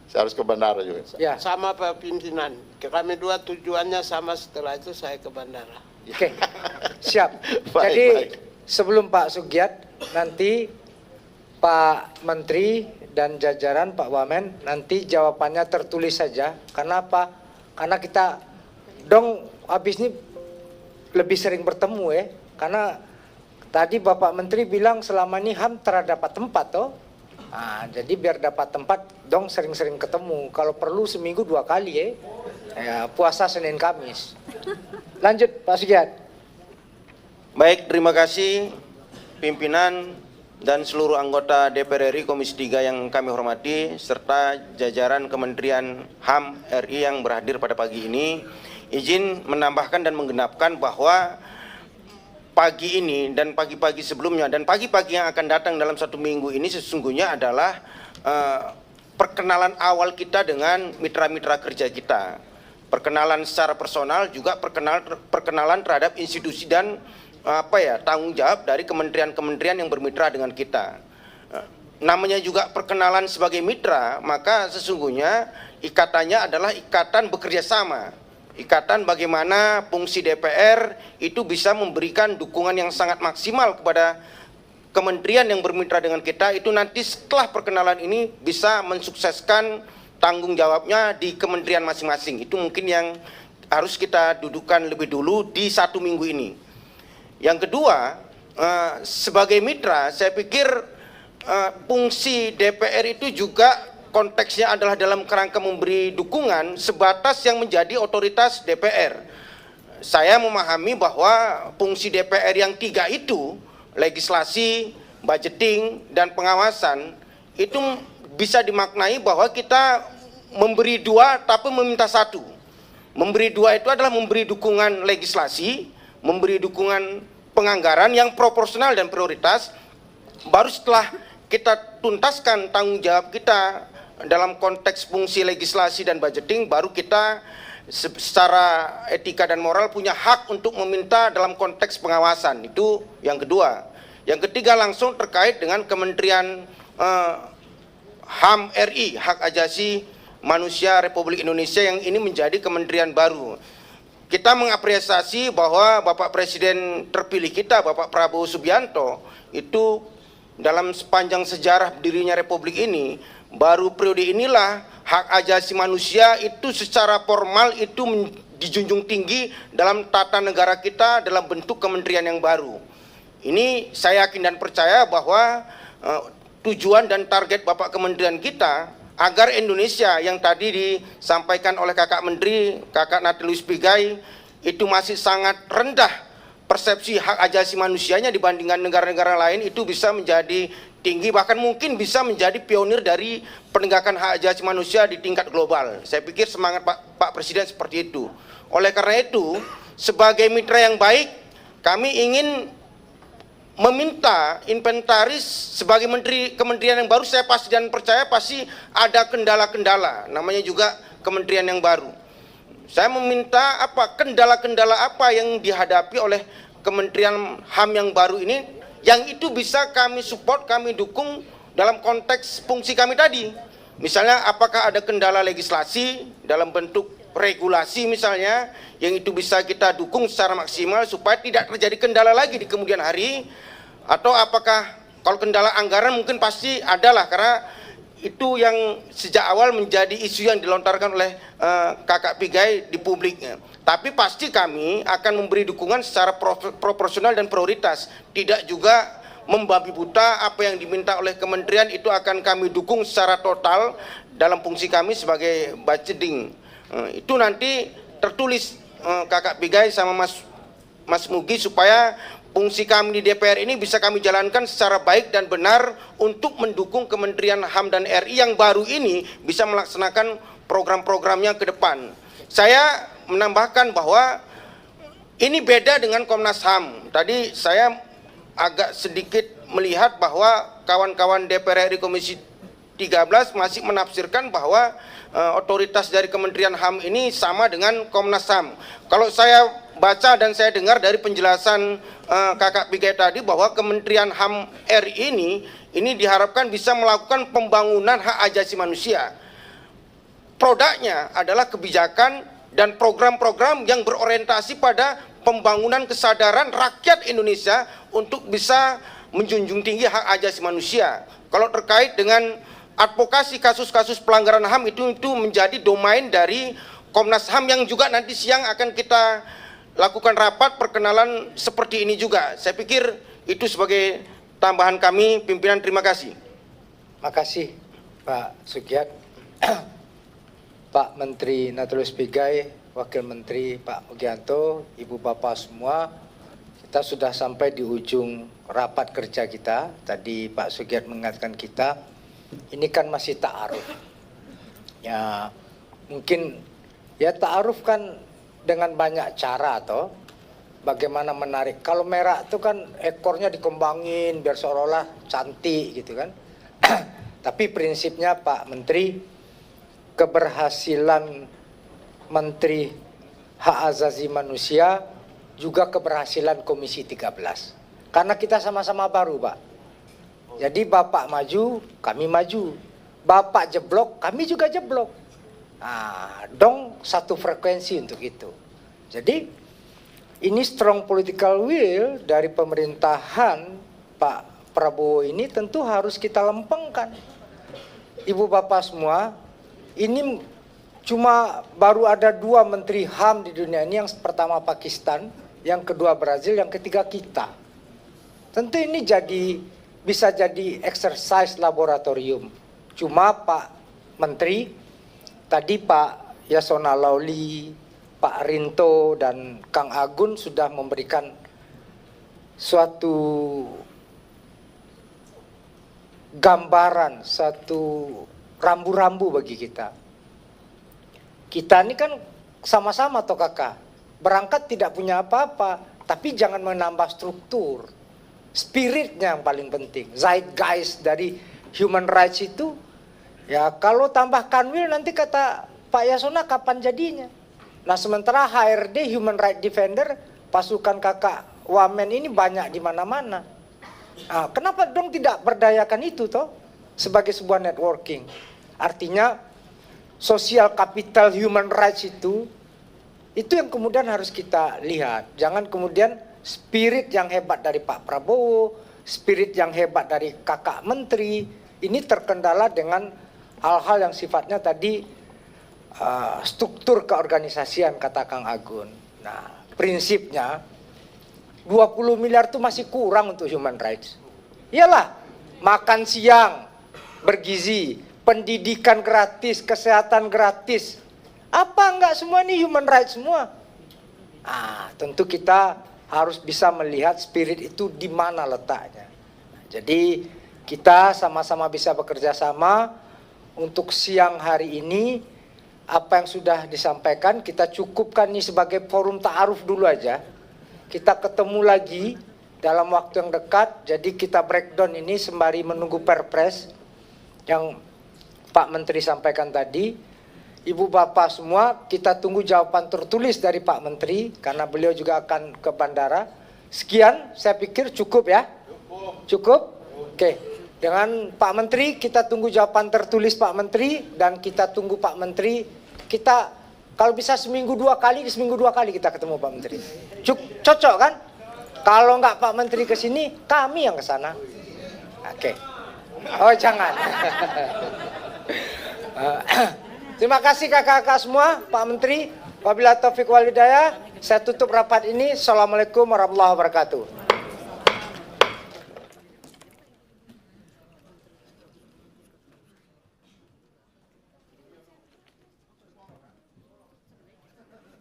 Saya harus ke bandara juga. Ya. Sama Pak Pimpinan, kami dua tujuannya sama, setelah itu saya ke bandara. Oke, siap. Baik, Jadi baik. sebelum Pak Sugiat, nanti Pak Menteri dan jajaran Pak Wamen nanti jawabannya tertulis saja. Karena apa? Karena kita habis ini lebih sering bertemu ya. Karena tadi Bapak Menteri bilang selama ini HAM terdapat tempat toh. Nah, jadi biar dapat tempat sering-sering ketemu. Kalau perlu seminggu 2 kali ya. Ya puasa Senin Kamis. Lanjut Pak Sugiat. Baik, terima kasih pimpinan dan seluruh anggota DPR RI Komisi 3 yang kami hormati, serta jajaran Kementerian HAM RI yang berhadir pada pagi ini. Izin menambahkan dan menggenapkan bahwa pagi ini dan pagi-pagi sebelumnya dan pagi-pagi yang akan datang dalam 1 minggu ini sesungguhnya adalah perkenalan awal kita dengan mitra-mitra kerja kita. Perkenalan secara personal, juga perkenalan terhadap institusi dan tanggung jawab dari kementerian-kementerian yang bermitra dengan kita. Namanya juga perkenalan sebagai mitra, maka sesungguhnya ikatannya adalah ikatan bekerja sama. Ikatan bagaimana fungsi DPR itu bisa memberikan dukungan yang sangat maksimal kepada kementerian yang bermitra dengan kita, itu nanti setelah perkenalan ini bisa mensukseskan tanggung jawabnya di kementerian masing-masing. Itu mungkin yang harus kita dudukkan lebih dulu di 1 minggu ini. Yang kedua, sebagai mitra, saya pikir fungsi DPR itu juga konteksnya adalah dalam kerangka memberi dukungan sebatas yang menjadi otoritas DPR. Saya memahami bahwa fungsi DPR yang 3 itu, legislasi, budgeting, dan pengawasan, itu bisa dimaknai bahwa kita memberi 2 tapi meminta 1. Memberi 2 itu adalah memberi dukungan legislasi, memberi dukungan penganggaran yang proporsional dan prioritas. Baru setelah kita tuntaskan tanggung jawab kita dalam konteks fungsi legislasi dan budgeting, baru kita secara etika dan moral punya hak untuk meminta dalam konteks pengawasan. Itu yang kedua. Yang ketiga langsung terkait dengan Kementerian HAM RI, Hak Asasi Manusia Republik Indonesia, yang ini menjadi kementerian baru. Kita mengapresiasi bahwa Bapak Presiden terpilih kita, Bapak Prabowo Subianto, itu dalam sepanjang sejarah berdirinya Republik ini, baru periode inilah hak asasi manusia itu secara formal itu dijunjung tinggi dalam tata negara kita dalam bentuk kementerian yang baru. Ini saya yakin dan percaya bahwa tujuan dan target Bapak Kementerian kita agar Indonesia yang tadi disampaikan oleh Kakak Menteri, Kakak Natalius Pigai, itu masih sangat rendah persepsi hak asasi manusianya dibandingkan negara-negara lain, itu bisa menjadi tinggi, bahkan mungkin bisa menjadi pionir dari penegakan hak asasi manusia di tingkat global. Saya pikir semangat Pak Presiden seperti itu. Oleh karena itu, sebagai mitra yang baik, kami ingin meminta inventaris sebagai kementerian yang baru. Saya pasti dan percaya pasti ada kendala-kendala, namanya juga kementerian yang baru. Saya meminta kendala-kendala apa yang dihadapi oleh Kementerian HAM yang baru ini, yang itu bisa kami support, kami dukung dalam konteks fungsi kami tadi. Misalnya apakah ada kendala legislasi dalam bentuk regulasi misalnya, yang itu bisa kita dukung secara maksimal supaya tidak terjadi kendala lagi di kemudian hari. Atau apakah kalau kendala anggaran mungkin pasti adalah, karena itu yang sejak awal menjadi isu yang dilontarkan oleh Kakak Pigai di publiknya. Tapi pasti kami akan memberi dukungan secara proporsional dan prioritas, tidak juga membabi buta apa yang diminta oleh kementerian. Itu akan kami dukung secara total dalam fungsi kami sebagai budgeting. Itu nanti tertulis Kakak Pigai sama Mas Mugi, supaya fungsi kami di DPR ini bisa kami jalankan secara baik dan benar untuk mendukung Kementerian HAM dan RI yang baru ini bisa melaksanakan program-programnya ke depan. Saya menambahkan bahwa ini beda dengan Komnas HAM. Tadi saya agak sedikit melihat bahwa kawan-kawan DPR RI Komisi 13 masih menafsirkan bahwa otoritas dari Kementerian HAM ini sama dengan Komnas HAM. Kalau saya baca dan saya dengar dari penjelasan Kakak Pigai tadi bahwa Kementerian HAM RI ini diharapkan bisa melakukan pembangunan hak asasi manusia. Produknya adalah kebijakan dan program-program yang berorientasi pada pembangunan kesadaran rakyat Indonesia untuk bisa menjunjung tinggi hak asasi manusia. Kalau terkait dengan advokasi kasus-kasus pelanggaran HAM itu menjadi domain dari Komnas HAM yang juga nanti siang akan kita lakukan rapat perkenalan seperti ini juga. Saya pikir itu sebagai tambahan kami, pimpinan. Terima kasih. Makasih Pak Sugiat. Pak Menteri Natulus Pigai, Wakil Menteri Pak Mugianto, Ibu Bapak semua, kita sudah sampai di ujung rapat kerja kita. Tadi Pak Sugiat mengingatkan kita, ini kan masih ta'aruf. Ya, mungkin ya ta'aruf kan dengan banyak cara atau bagaimana menarik. Kalau merah itu kan ekornya dikembangin biar seolah-olah cantik gitu kan. Tapi prinsipnya Pak Menteri, keberhasilan Menteri Hak Asasi Manusia juga keberhasilan Komisi 13. Karena kita sama-sama baru, Pak. Jadi Bapak maju, kami maju. Bapak jeblok, kami juga jeblok. Nah, dong satu frekuensi untuk itu. Jadi ini strong political will dari pemerintahan Pak Prabowo ini tentu harus kita lempengkan. Ibu Bapak semua, ini cuma baru ada 2 menteri HAM di dunia ini, yang pertama Pakistan, yang kedua Brazil, yang ketiga kita. Tentu ini bisa jadi exercise laboratorium. Cuma Pak Menteri, tadi Pak Yasona Lawli, Pak Rinto, dan Kang Agun sudah memberikan suatu gambaran, satu rambu-rambu bagi kita. Kita ini kan sama-sama toh kakak, berangkat tidak punya apa-apa, tapi jangan menambah struktur. Spiritnya yang paling penting, zeitgeist dari human rights itu. Ya kalau tambah kanwil nanti kata Pak Yasona kapan jadinya. Nah sementara HRD, Human Right Defender, pasukan kakak Wamen ini banyak di mana-mana. Nah, kenapa dong tidak berdayakan itu toh sebagai sebuah networking? Artinya sosial kapital human rights itu yang kemudian harus kita lihat. Jangan kemudian spirit yang hebat dari Pak Prabowo, spirit yang hebat dari kakak menteri ini terkendala dengan hal-hal yang sifatnya tadi struktur keorganisasian kata Kang Agun. Nah, prinsipnya 20 miliar itu masih kurang untuk human rights. Iyalah, makan siang bergizi, pendidikan gratis, kesehatan gratis. Apa enggak semua ini human rights semua? Tentu kita harus bisa melihat spirit itu di mana letaknya. Jadi kita sama-sama bisa bekerja sama untuk siang hari ini apa yang sudah disampaikan, kita cukupkan ini sebagai forum ta'aruf dulu aja. Kita ketemu lagi dalam waktu yang dekat, jadi kita breakdown ini sembari menunggu perpres yang Pak Menteri sampaikan tadi. Ibu bapak semua, kita tunggu jawaban tertulis dari Pak Menteri karena beliau juga akan ke bandara. Sekian, saya pikir cukup ya. Cukup? Oke. Dengan Pak Menteri kita tunggu jawaban tertulis Pak Menteri, dan kita tunggu Pak Menteri. Kita kalau bisa seminggu 2 kali kita ketemu Pak Menteri. Cocok kan? Kalau nggak Pak Menteri ke sini, kami yang ke sana. Oke. Oh jangan. Terima kasih kakak-kakak semua, Pak Menteri. Wabillahi taufiq wal hidayah. Saya tutup rapat ini. Assalamualaikum warahmatullahi wabarakatuh.